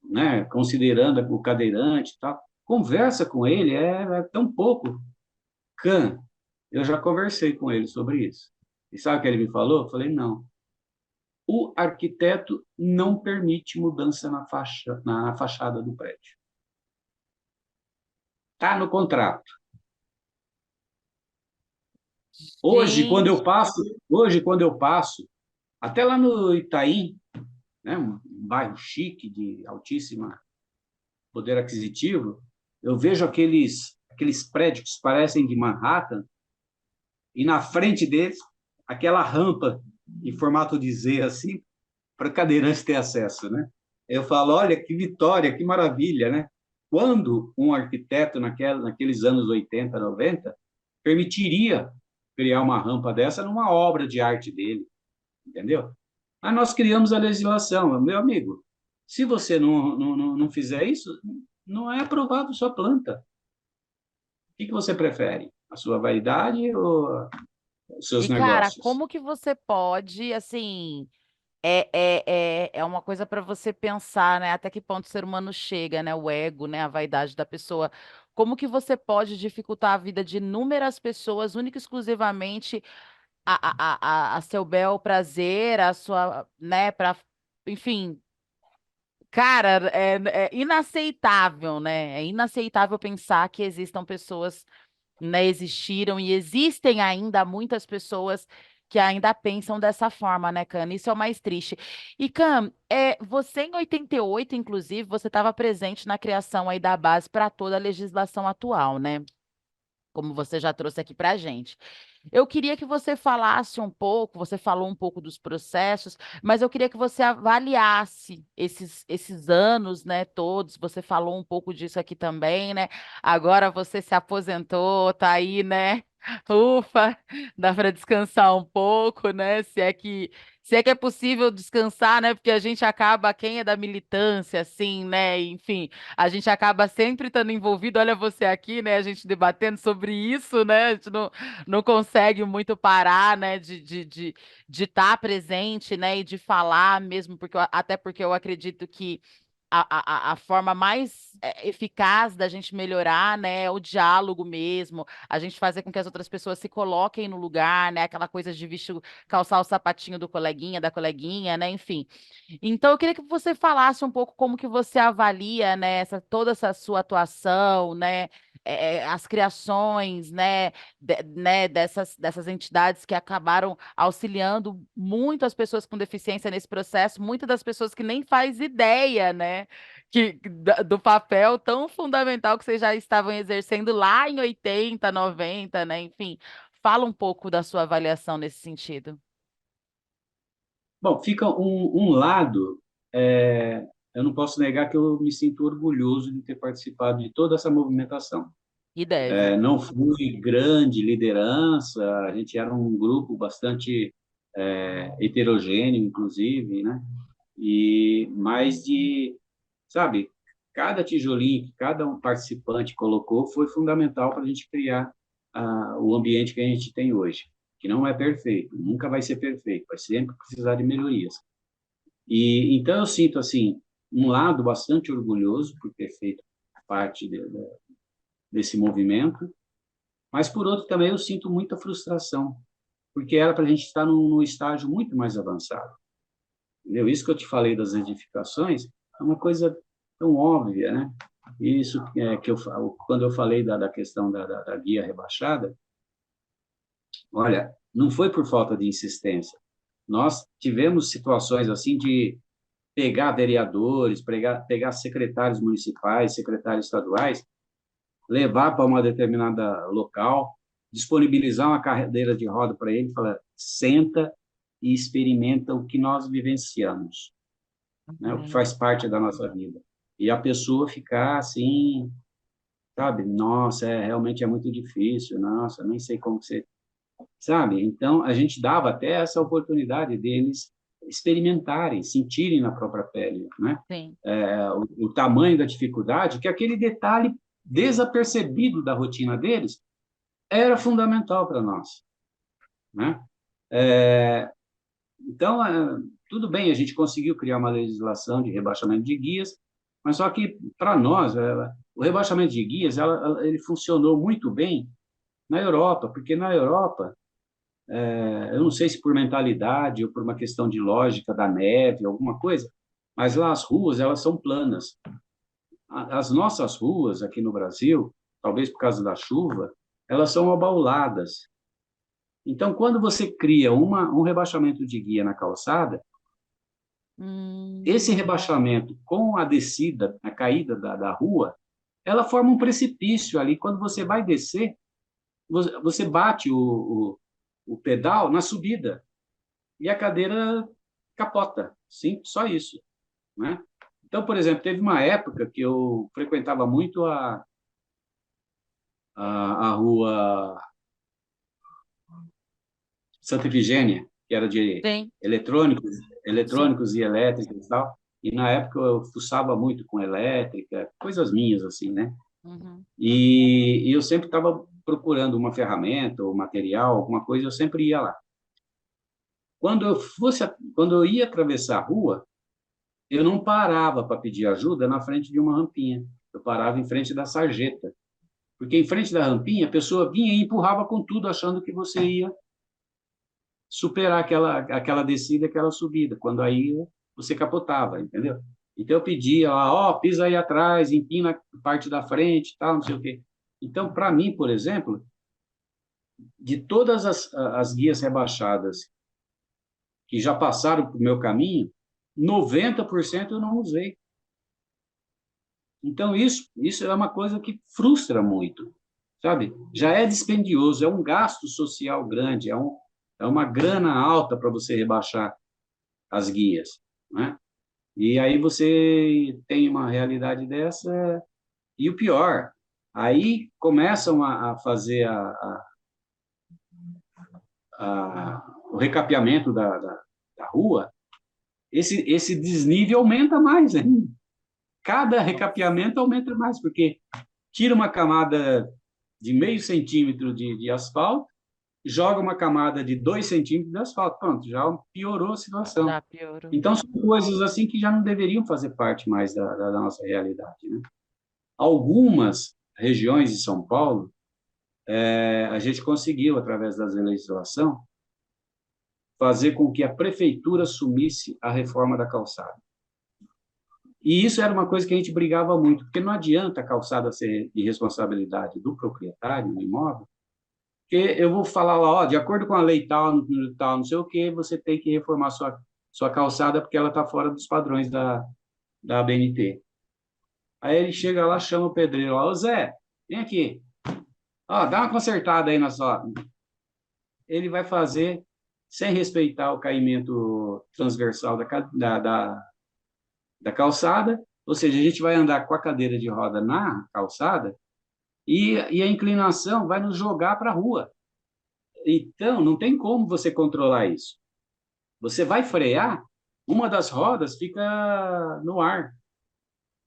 né, considerando o cadeirante e tal. Conversa com ele, é tão pouco. Can, eu já conversei com ele sobre isso. E sabe o que ele me falou? Eu falei, não. O arquiteto não permite mudança na fachada do prédio. Está no contrato. Gente, Hoje, quando eu passo, até lá no Itaim, né, um bairro chique de altíssima poder aquisitivo, eu vejo aqueles prédios que parecem de Manhattan, e na frente deles, aquela rampa em formato de Z, assim, para cadeirante ter acesso, né? Eu falo, olha, que vitória, que maravilha, né? Quando um arquiteto naqueles anos 80, 90, permitiria criar uma rampa dessa numa obra de arte dele, entendeu? Mas nós criamos a legislação, meu amigo, se você não fizer isso, não é aprovado sua planta. O que você prefere? A sua vaidade ou os seus e cara, negócios? como que você pode, assim, é uma coisa para você pensar, né? Até que ponto o ser humano chega, né? O ego, né? A vaidade da pessoa. Como que você pode dificultar a vida de inúmeras pessoas, única e exclusivamente a seu bel prazer, a sua, né? Para, enfim, cara, é inaceitável, né? É inaceitável pensar que existam pessoas, né, existiram e existem ainda muitas pessoas que ainda pensam dessa forma, né, Cam? Isso é o mais triste. E, Cam, você em 88, inclusive, você estava presente na criação aí da base para toda a legislação atual, né? Como você já trouxe aqui para a gente. Eu queria que você falasse um pouco, você falou um pouco dos processos, mas eu queria que você avaliasse esses anos, né, todos. Você falou um pouco disso aqui também, né? Agora você se aposentou, tá aí, né? Ufa, dá para descansar um pouco, né? Se é que é possível descansar, né? Porque a gente acaba, quem é da militância, assim, né? Enfim, a gente acaba sempre estando envolvido. Olha você aqui, né? A gente debatendo sobre isso, né? A gente não consegue muito parar, né? De estar presente, né? E de falar mesmo, até porque eu acredito que a forma mais eficaz da gente melhorar, né, é o diálogo mesmo, a gente fazer com que as outras pessoas se coloquem no lugar, né, aquela coisa de vestir, calçar o sapatinho do coleguinha, da coleguinha, né, enfim. Então, eu queria que você falasse um pouco como que você avalia, né, toda essa sua atuação, né, as criações, né, dessas entidades que acabaram auxiliando muito as pessoas com deficiência nesse processo, muitas das pessoas que nem faz ideia, né, do papel tão fundamental que vocês já estavam exercendo lá em 80, 90, né, enfim. Fala um pouco da sua avaliação nesse sentido. Bom, fica um lado, eu não posso negar que eu me sinto orgulhoso de ter participado de toda essa movimentação. E deve. Não fui grande liderança, a gente era um grupo bastante heterogêneo, inclusive, né? E mais de, sabe, cada tijolinho que cada um participante colocou foi fundamental para a gente criar o ambiente que a gente tem hoje, que não é perfeito, nunca vai ser perfeito, vai sempre precisar de melhorias. E então eu sinto assim um lado bastante orgulhoso por ter feito parte desse movimento, mas por outro também eu sinto muita frustração, porque era para a gente estar num estágio muito mais avançado. Entendeu? Isso que eu te falei das edificações é uma coisa tão óbvia, né? Isso que eu falo, quando eu falei da questão da guia rebaixada, olha, não foi por falta de insistência. Nós tivemos situações assim de pegar vereadores, pegar secretários municipais, secretários estaduais, levar para uma determinada local, disponibilizar uma cadeira de roda para ele e falar: senta e experimenta o que nós vivenciamos, né? O que Uhum. faz parte da nossa vida. E a pessoa ficar assim, sabe? Nossa, realmente é muito difícil. Nossa, nem sei como você, sabe? Então, a gente dava até essa oportunidade deles experimentarem, sentirem na própria pele, né? Sim. O tamanho da dificuldade, que aquele detalhe desapercebido da rotina deles era fundamental para nós, né? Então, tudo bem, a gente conseguiu criar uma legislação de rebaixamento de guias, mas só que, para nós, o rebaixamento de guias, ele funcionou muito bem na Europa, porque na Europa, eu não sei se por mentalidade ou por uma questão de lógica da neve, alguma coisa, mas lá as ruas, elas são planas. As nossas ruas aqui no Brasil, talvez por causa da chuva, elas são abauladas. Então, quando você cria um rebaixamento de guia na calçada, esse Hum, rebaixamento com a descida, a caída da rua, ela forma um precipício ali. Quando você vai descer, você bate o pedal na subida e a cadeira capota. Sim, só isso, né? Então, por exemplo, teve uma época que eu frequentava muito a rua Santa Efigênia, que era de sim, eletrônicos, sim. eletrônicos e elétricos e tal. E na época eu fuçava muito com elétrica, coisas minhas assim, né? Uhum. E eu sempre estava procurando uma ferramenta ou material, alguma coisa, eu sempre ia lá. Quando eu ia atravessar a rua, eu não parava para pedir ajuda na frente de uma rampinha. Eu parava em frente da sarjeta, porque em frente da rampinha a pessoa vinha e empurrava com tudo, achando que você ia superar aquela descida, aquela subida, quando aí você capotava, entendeu? Então eu pedia lá, ó, pisa aí atrás, empina a parte da frente, tal, não sei o quê. Então, para mim, por exemplo, de todas as guias rebaixadas que já passaram para o meu caminho, 90% eu não usei. Então, isso é uma coisa que frustra muito, sabe? Já é dispendioso, é um gasto social grande, é uma grana alta para você rebaixar as guias, né? E aí você tem uma realidade dessa, e o pior, aí começam a fazer o recapeamento da rua, esse desnível aumenta mais ainda. Cada recapeamento aumenta mais, porque tira uma camada de meio centímetro de asfalto, joga uma camada de 2 centímetros de asfalto. Pronto, já piorou a situação. Já piorou. Então, são coisas assim que já não deveriam fazer parte mais da nossa realidade, né? Algumas regiões de São Paulo, a gente conseguiu, através da legislação, fazer com que a prefeitura assumisse a reforma da calçada. E isso era uma coisa que a gente brigava muito, porque não adianta a calçada ser de responsabilidade do proprietário do imóvel, porque eu vou falar lá, ó, de acordo com a lei tal, tal, não sei o quê, você tem que reformar sua calçada porque ela está fora dos padrões da ABNT. Aí ele chega lá, chama o pedreiro lá, ô Zé, vem aqui, ó, dá uma consertada aí na sua... Ele vai fazer sem respeitar o caimento transversal da calçada, ou seja, a gente vai andar com a cadeira de roda na calçada e a inclinação vai nos jogar para a rua. Então, não tem como você controlar isso. Você vai frear, uma das rodas fica no ar.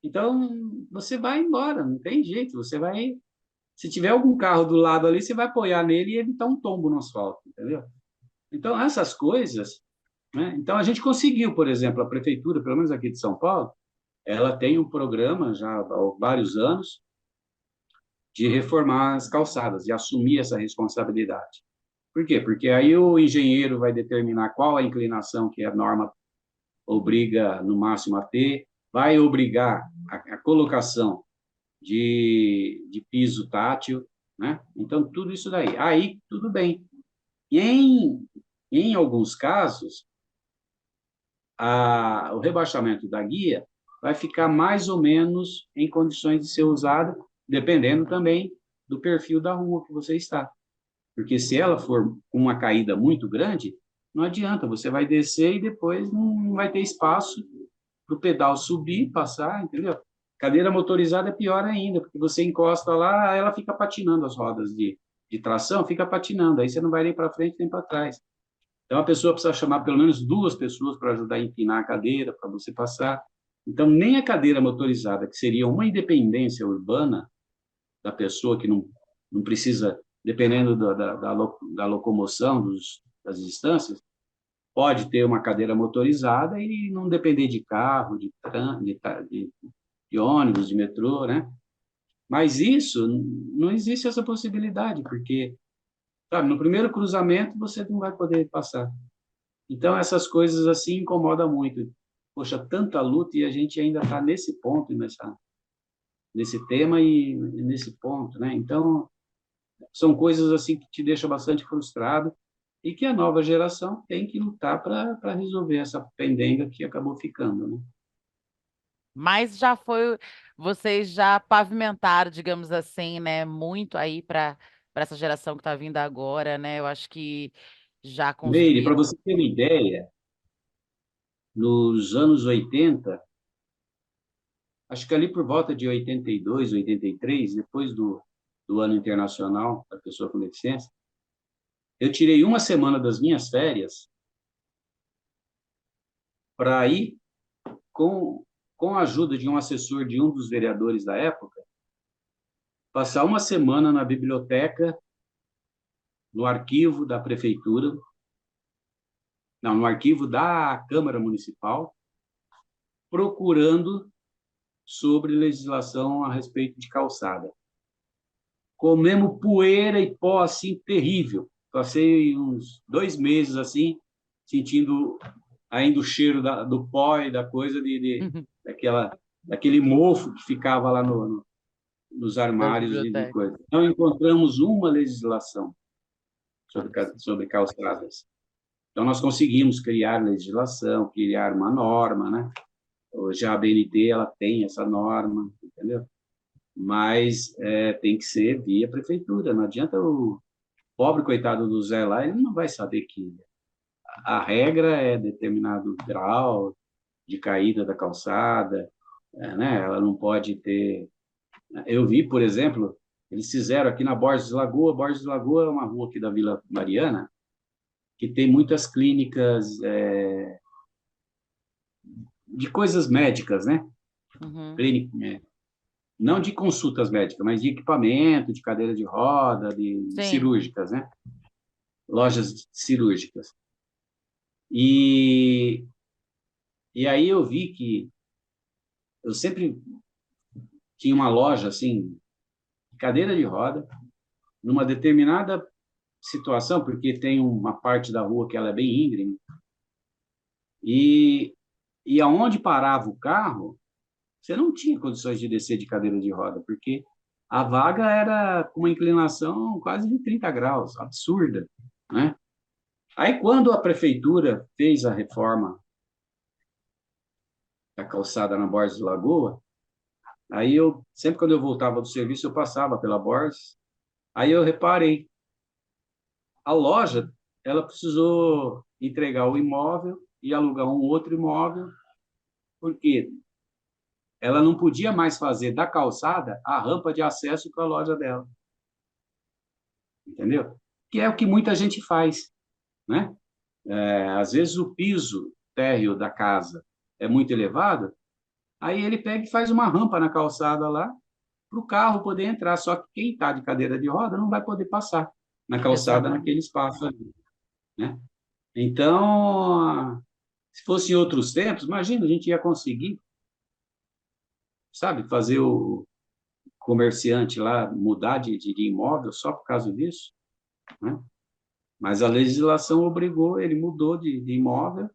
Então, você vai embora, não tem jeito. Você vai... Se tiver algum carro do lado ali, você vai apoiar nele e evitar um tombo no asfalto, entendeu? Então, essas coisas, né? Então, a gente conseguiu, por exemplo, a prefeitura, pelo menos aqui de São Paulo, ela tem um programa já há vários anos de reformar as calçadas, de assumir essa responsabilidade. Por quê? Porque aí o engenheiro vai determinar qual a inclinação que a norma obriga no máximo a ter, vai obrigar a colocação de piso tátil, né? Então, tudo isso daí. Aí, tudo bem. E em alguns casos, o rebaixamento da guia vai ficar mais ou menos em condições de ser usada, dependendo também do perfil da rua que você está. Porque se ela for uma caída muito grande, não adianta, você vai descer e depois não vai ter espaço para o pedal subir, passar, entendeu? Cadeira motorizada é pior ainda, porque você encosta lá, ela fica patinando as rodas de tração, fica patinando, aí você não vai nem para frente nem para trás. Então, a pessoa precisa chamar pelo menos 2 pessoas para ajudar a empinar a cadeira, para você passar. Então, nem a cadeira motorizada, que seria uma independência urbana da pessoa que não precisa, dependendo da locomoção, das distâncias, pode ter uma cadeira motorizada e não depender de carro, de ônibus, de metrô, né? Mas isso, não existe essa possibilidade, porque, sabe, no primeiro cruzamento você não vai poder passar. Então, essas coisas assim incomodam muito. Poxa, tanta luta e a gente ainda está nesse ponto, nesse tema e nesse ponto, né? Então, são coisas assim que te deixam bastante frustrado e que a nova geração tem que lutar para resolver essa pendenga que acabou ficando, né? Mas já foi, vocês já pavimentaram, digamos assim, né, muito aí para essa geração que está vindo agora, né? Eu acho que já Meire, para construíram. você ter uma ideia, nos anos 80, acho que ali por volta de 82, 83, depois do Ano Internacional da Pessoa com Deficiência, eu tirei uma semana das minhas férias para ir com a ajuda de um assessor de um dos vereadores da época, passar uma semana na biblioteca, no arquivo da prefeitura, não, no arquivo da Câmara Municipal, procurando sobre legislação a respeito de calçada. Comemos poeira e pó, assim, terrível. Passei uns 2 meses, assim, sentindo ainda o cheiro do pó e da coisa, daquele mofo que ficava lá nos Da armários de biblioteca. coisa. Então, encontramos uma legislação sobre calçadas. Então, nós conseguimos criar legislação, criar uma norma, né? Hoje a ABNT, ela tem essa norma, entendeu? Mas tem que ser via prefeitura. Não adianta o pobre coitado do Zé lá, ele não vai saber que a regra é determinado grau de caída da calçada, né? Ela não pode ter... Eu vi, por exemplo, eles fizeram aqui na Borges de Lagoa é uma rua aqui da Vila Mariana, que tem muitas clínicas de coisas médicas, né? Uhum. Clínica, não de consultas médicas, mas de equipamento, de cadeira de roda, de Sim. cirúrgicas, né? Lojas cirúrgicas. E, e aí eu vi que eu sempre tinha uma loja, assim, de cadeira de roda, numa determinada situação, porque tem uma parte da rua que ela é bem íngreme, e, e aonde parava o carro, você não tinha condições de descer de cadeira de roda, porque a vaga era com uma inclinação quase de 30 graus, absurda, né? Aí, quando a prefeitura fez a reforma da calçada na Borges de Lagoa, aí eu, sempre quando eu voltava do serviço, eu passava pela Borges, aí eu reparei, a loja, ela precisou entregar o imóvel e alugar um outro imóvel, porque ela não podia mais fazer da calçada a rampa de acesso para a loja dela, entendeu? Que é o que muita gente faz, né? Às vezes o piso térreo da casa é muito elevado, aí ele pega e faz uma rampa na calçada lá para o carro poder entrar. Só que quem está de cadeira de roda não vai poder passar na calçada Exatamente. naquele espaço ali, né? Então, se fosse em outros tempos, imagina, a gente ia conseguir, sabe, fazer o comerciante lá mudar de imóvel só por causa disso, né? Mas a legislação obrigou, ele mudou de imóvel,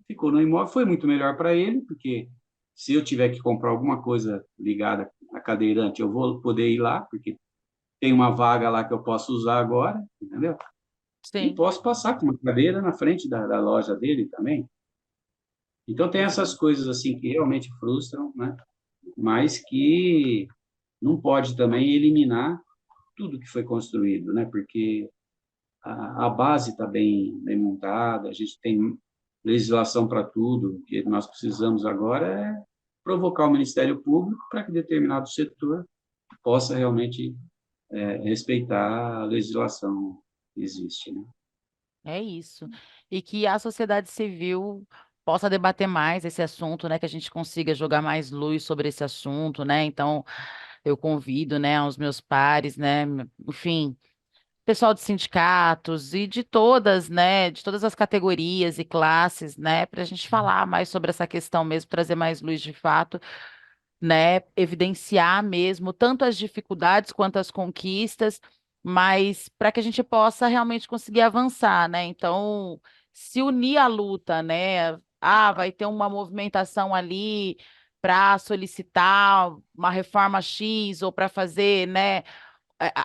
ficou no imóvel, foi muito melhor para ele, porque se eu tiver que comprar alguma coisa ligada a cadeirante, eu vou poder ir lá, porque tem uma vaga lá que eu posso usar agora, entendeu? E Sim. posso passar com uma cadeira na frente da loja dele também. Então tem essas Exato. coisas assim que realmente frustram, né? Mas que não pode também eliminar tudo que foi construído, né? Porque a base está bem montada, a gente tem legislação para tudo. O que nós precisamos agora é provocar o Ministério Público para que determinado setor possa realmente respeitar a legislação que existe, né? É isso. E que a sociedade civil possa debater mais esse assunto, né? Que a gente consiga jogar mais luz sobre esse assunto, né? Então, eu convido, né, os meus pares, né? Enfim, pessoal de sindicatos e de todas, né? De todas as categorias e classes, né? Para a gente falar mais sobre essa questão mesmo, trazer mais luz de fato, né, evidenciar mesmo tanto as dificuldades quanto as conquistas, mas para que a gente possa realmente conseguir avançar, né? Então, se unir à luta, né? Ah, vai ter uma movimentação ali para solicitar uma reforma X ou para fazer, né,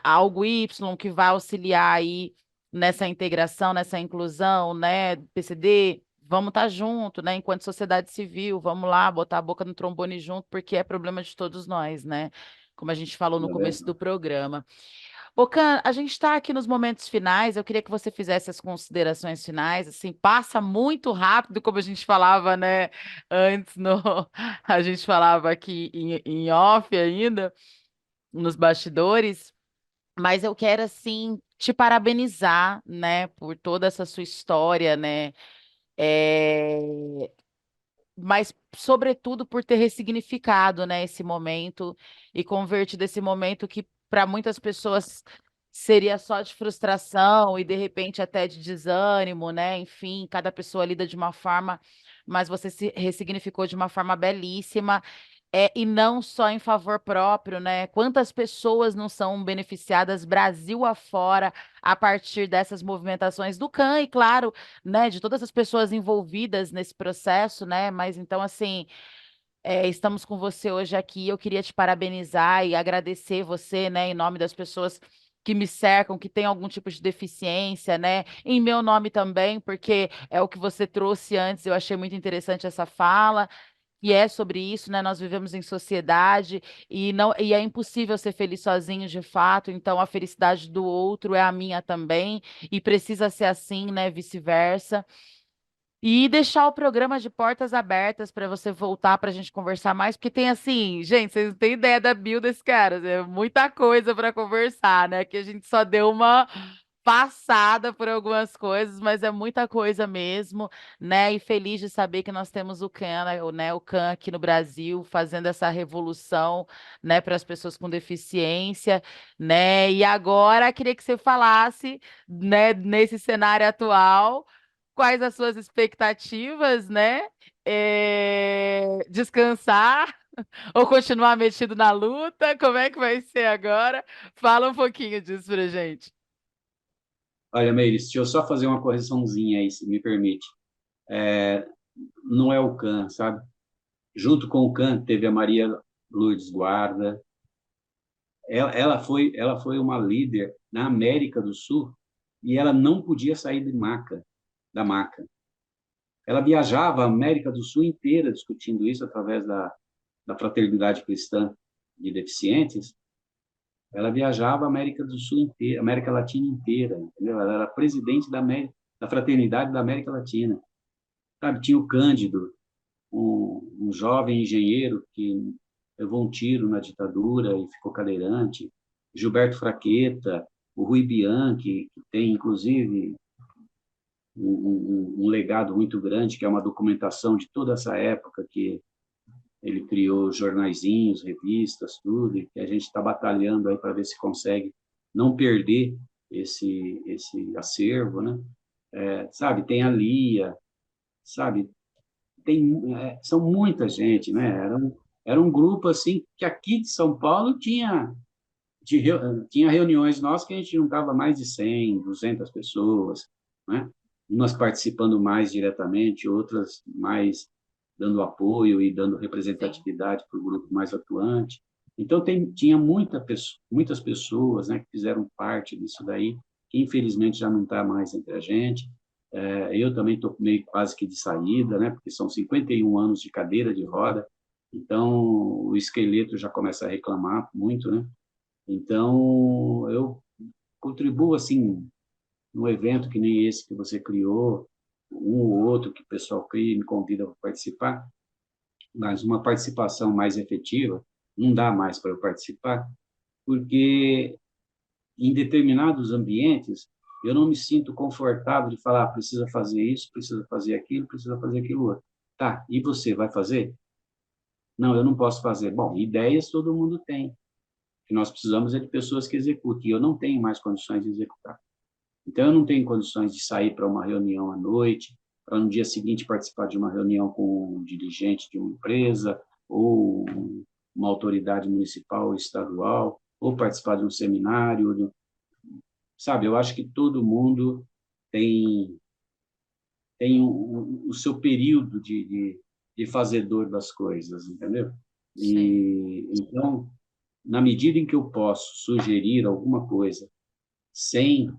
algo Y que vai auxiliar aí nessa integração, nessa inclusão, né, do PCD, vamos estar junto, né, enquanto sociedade civil, vamos lá, botar a boca no trombone junto, porque é problema de todos nós, né, como a gente falou no começo do programa. Ocan, a gente está aqui nos momentos finais, eu queria que você fizesse as considerações finais, assim, passa muito rápido, como a gente falava, né, antes, a gente falava aqui em off ainda, nos bastidores, mas eu quero, assim, te parabenizar, né, por toda essa sua história, né, é, mas, sobretudo, por ter ressignificado, né, esse momento e convertido esse momento que, para muitas pessoas, seria só de frustração e, de repente, até de desânimo, né, enfim, cada pessoa lida de uma forma, mas você se ressignificou de uma forma belíssima e não só em favor próprio, né? Quantas pessoas não são beneficiadas Brasil afora a partir dessas movimentações do CAN e, claro, né, de todas as pessoas envolvidas nesse processo, né? Mas então, assim, estamos com você hoje aqui. Eu queria te parabenizar e agradecer você, né, em nome das pessoas que me cercam, que têm algum tipo de deficiência, né? Em meu nome também, porque é o que você trouxe antes, eu achei muito interessante essa fala. E é sobre isso, né? Nós vivemos em sociedade e não e é impossível ser feliz sozinho de fato, então a felicidade do outro é a minha também e precisa ser assim, né? Vice-versa. E deixar o programa de portas abertas para você voltar para a gente conversar mais, porque tem assim, gente, vocês não têm ideia da build desse cara, é muita coisa para conversar, né? Que a gente só deu passada por algumas coisas, mas é muita coisa mesmo, né? E feliz de saber que nós temos o CAN, né, o CAN aqui no Brasil, fazendo essa revolução, né, para as pessoas com deficiência, né? E agora queria que você falasse, né, nesse cenário atual, quais as suas expectativas, né? Descansar ou continuar metido na luta? Como é que vai ser agora? Fala um pouquinho disso pra gente. Olha, Meires, deixa eu só fazer uma correçãozinha aí, se me permite. Não é o CAN, sabe? Junto com o CAN, teve a Maria Lourdes Guarda. Ela foi uma líder na América do Sul e ela não podia sair da maca. Ela viajava a América do Sul inteira discutindo isso através da Fraternidade Cristã de Deficientes. Ela viajava a América do Sul inteira, América Latina inteira, entendeu? Ela era presidente da Fraternidade da América Latina. Sabe, tinha o Cândido, um jovem engenheiro que levou um tiro na ditadura e ficou cadeirante, Gilberto Fraqueta, o Rui Bianchi, que tem, inclusive, um legado muito grande, que é uma documentação de toda essa época, que ele criou jornaizinhos, revistas, tudo, e que a gente está batalhando aí para ver se consegue não perder esse acervo, né? Sabe, tem a Lia, sabe, são muita gente, né? Era um grupo assim que aqui de São Paulo tinha reuniões nossas que a gente juntava mais de 100, 200 pessoas, né? Umas participando mais diretamente, outras mais dando apoio e dando Sim. representatividade para o grupo mais atuante. Então, tinha muitas pessoas, né, que fizeram parte disso daí, que infelizmente já não está mais entre a gente. Eu também estou meio quase que de saída, né, porque são 51 anos de cadeira de roda, então o esqueleto já começa a reclamar muito, né? Então, eu contribuo, assim, num evento que nem esse que você criou, um ou outro que o pessoal cria e me convida para participar, mas uma participação mais efetiva, não dá mais para eu participar, porque em determinados ambientes eu não me sinto confortável de falar, precisa fazer isso, precisa fazer aquilo, precisa fazer aquilo outro. Tá, e você vai fazer? Não, eu não posso fazer. Bom, ideias todo mundo tem. O que nós precisamos é de pessoas que executem. E eu não tenho mais condições de executar. Então, eu não tenho condições de sair para uma reunião à noite, para no dia seguinte participar de uma reunião com um dirigente de uma empresa, ou uma autoridade municipal ou estadual, ou participar de um seminário. Sabe, eu acho que todo mundo tem, tem o seu período de fazedor das coisas, entendeu? Sim. E, então, na medida em que eu posso sugerir alguma coisa sem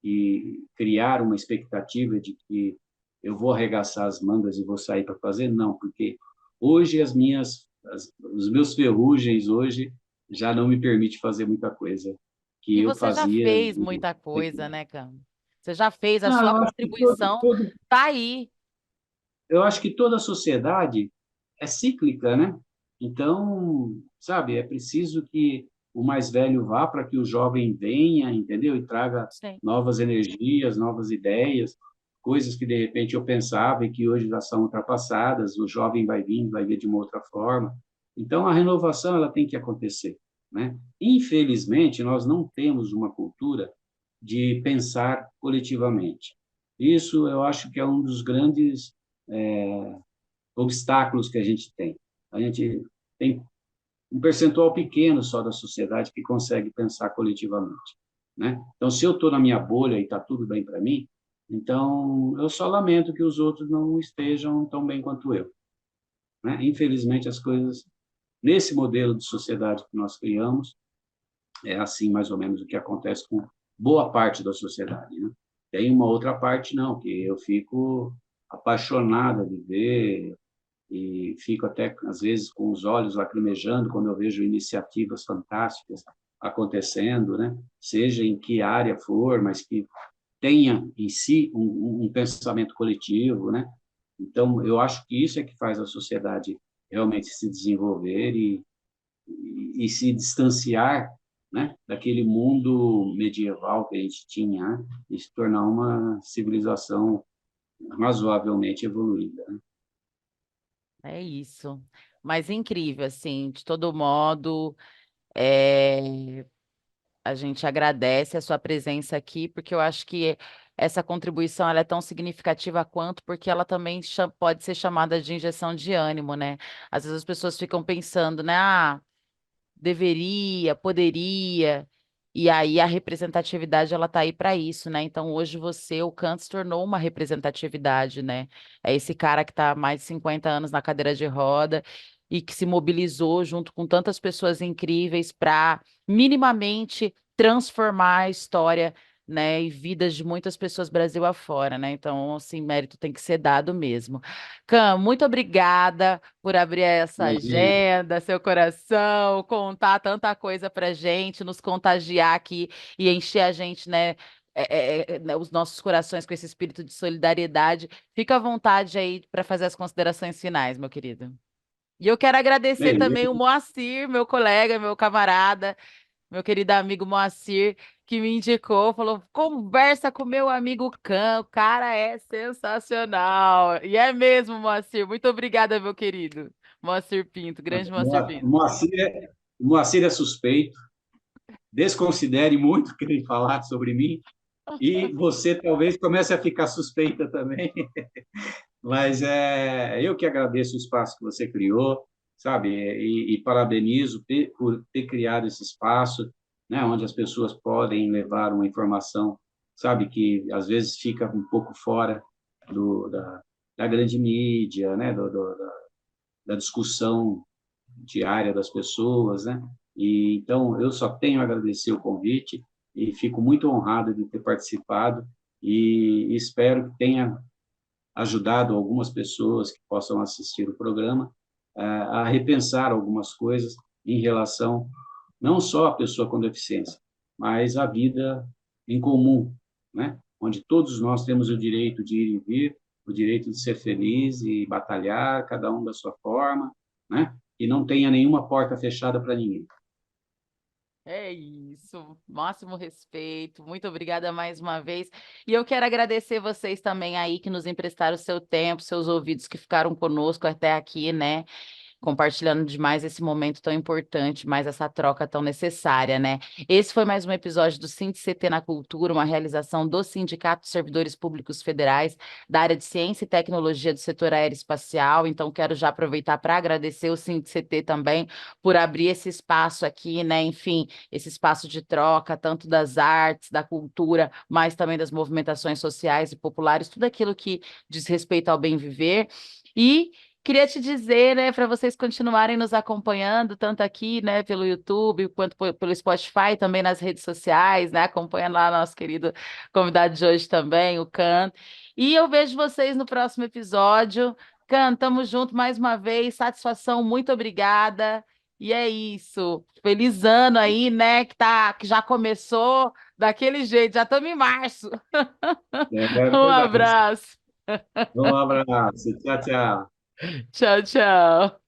e criar uma expectativa de que eu vou arregaçar as mangas e vou sair para fazer, não, porque hoje os meus ferrugens hoje já não me permite fazer muita coisa que E eu você já fazia. fez muita coisa, né, Cam? Você já fez, a Não, sua contribuição tá aí. eu acho que toda sociedade é cíclica, né? Então, sabe, é preciso que o mais velho vá para que o jovem venha, entendeu? E traga Sim. novas energias, novas ideias, coisas que de repente eu pensava e que hoje já são ultrapassadas, o jovem vai vir, vai ver de uma outra forma. Então, a renovação ela tem que acontecer, né? Infelizmente, nós não temos uma cultura de pensar coletivamente. Isso eu acho que é um dos grandes obstáculos que a gente tem. A gente tem um percentual pequeno só da sociedade que consegue pensar coletivamente, né? Então, se eu estou na minha bolha e está tudo bem para mim, então eu só lamento que os outros não estejam tão bem quanto eu, né? Infelizmente, as coisas nesse modelo de sociedade que nós criamos é assim mais ou menos o que acontece com boa parte da sociedade, né? Tem uma outra parte não, que eu fico apaixonada de ver e fico até, às vezes, com os olhos lacrimejando quando eu vejo iniciativas fantásticas acontecendo, né? Seja em que área for, mas que tenha em si um pensamento coletivo, né? Então, eu acho que isso é que faz a sociedade realmente se desenvolver e se distanciar né, daquele mundo medieval que a gente tinha, né, e se tornar uma civilização razoavelmente evoluída, né? É isso. Mas incrível, assim, de todo modo, é, a gente agradece a sua presença aqui, porque eu acho que essa contribuição ela é tão significativa quanto, porque ela também pode ser chamada de injeção de ânimo, né? Às vezes as pessoas ficam pensando, né? Ah, deveria, poderia. E aí a representatividade ela tá aí para isso, né? Então hoje você, o Kant, se tornou uma representatividade, né? É esse cara que está há mais de 50 anos na cadeira de roda e que se mobilizou junto com tantas pessoas incríveis para minimamente transformar a história, né, e vidas de muitas pessoas Brasil afora, né? Então, assim, mérito tem que ser dado mesmo. Cam, muito obrigada por abrir essa Imagina. agenda, seu coração, contar tanta coisa pra gente, nos contagiar aqui e encher a gente, né, né, os nossos corações com esse espírito de solidariedade. Fica à vontade aí para fazer as considerações finais, meu querido. E eu quero agradecer Bem, também o Moacir, meu colega, meu camarada, meu querido amigo Moacir, que me indicou, falou: conversa com meu amigo Cam, o cara é sensacional. E é mesmo, Moacir. Muito obrigada, meu querido. Moacir Pinto, grande Moacir o Pinto. O Moacir é suspeito, desconsidere muito o que ele falar sobre mim, e você talvez comece a ficar suspeita também, mas eu que agradeço o espaço que você criou, sabe, e parabenizo por ter criado esse espaço, né, onde as pessoas podem levar uma informação, sabe, que às vezes fica um pouco fora da grande mídia, né, da discussão diária das pessoas, né? E então eu só tenho a agradecer o convite e fico muito honrado de ter participado e espero que tenha ajudado algumas pessoas que possam assistir o programa a repensar algumas coisas em relação não só à pessoa com deficiência, mas à vida em comum, né? Onde todos nós temos o direito de ir e vir, o direito de ser feliz e batalhar, cada um da sua forma, né? E não tenha nenhuma porta fechada para ninguém. É isso, máximo respeito. Muito obrigada mais uma vez. E eu quero agradecer vocês também aí que nos emprestaram o seu tempo, seus ouvidos que ficaram conosco até aqui, né? Compartilhando demais esse momento tão importante, mais essa troca tão necessária, né? Esse foi mais um episódio do SINDI-CT na Cultura, uma realização do Sindicato de Servidores Públicos Federais da área de Ciência e Tecnologia do setor aeroespacial. Então, quero já aproveitar para agradecer o SINDI-CT também por abrir esse espaço aqui, né? Enfim, esse espaço de troca, tanto das artes, da cultura, mas também das movimentações sociais e populares, tudo aquilo que diz respeito ao bem viver. E queria te dizer, né, para vocês continuarem nos acompanhando, tanto aqui, né, pelo YouTube, quanto pelo Spotify, também nas redes sociais, né, acompanhando lá nosso querido convidado de hoje também, o Can. E eu vejo vocês no próximo episódio. Can, tamo junto mais uma vez, satisfação, muito obrigada. E é isso. Feliz ano aí, né, que já começou daquele jeito, já estamos em março. É Um verdade. abraço. Um abraço. Tchau, tchau. Tchau, tchau.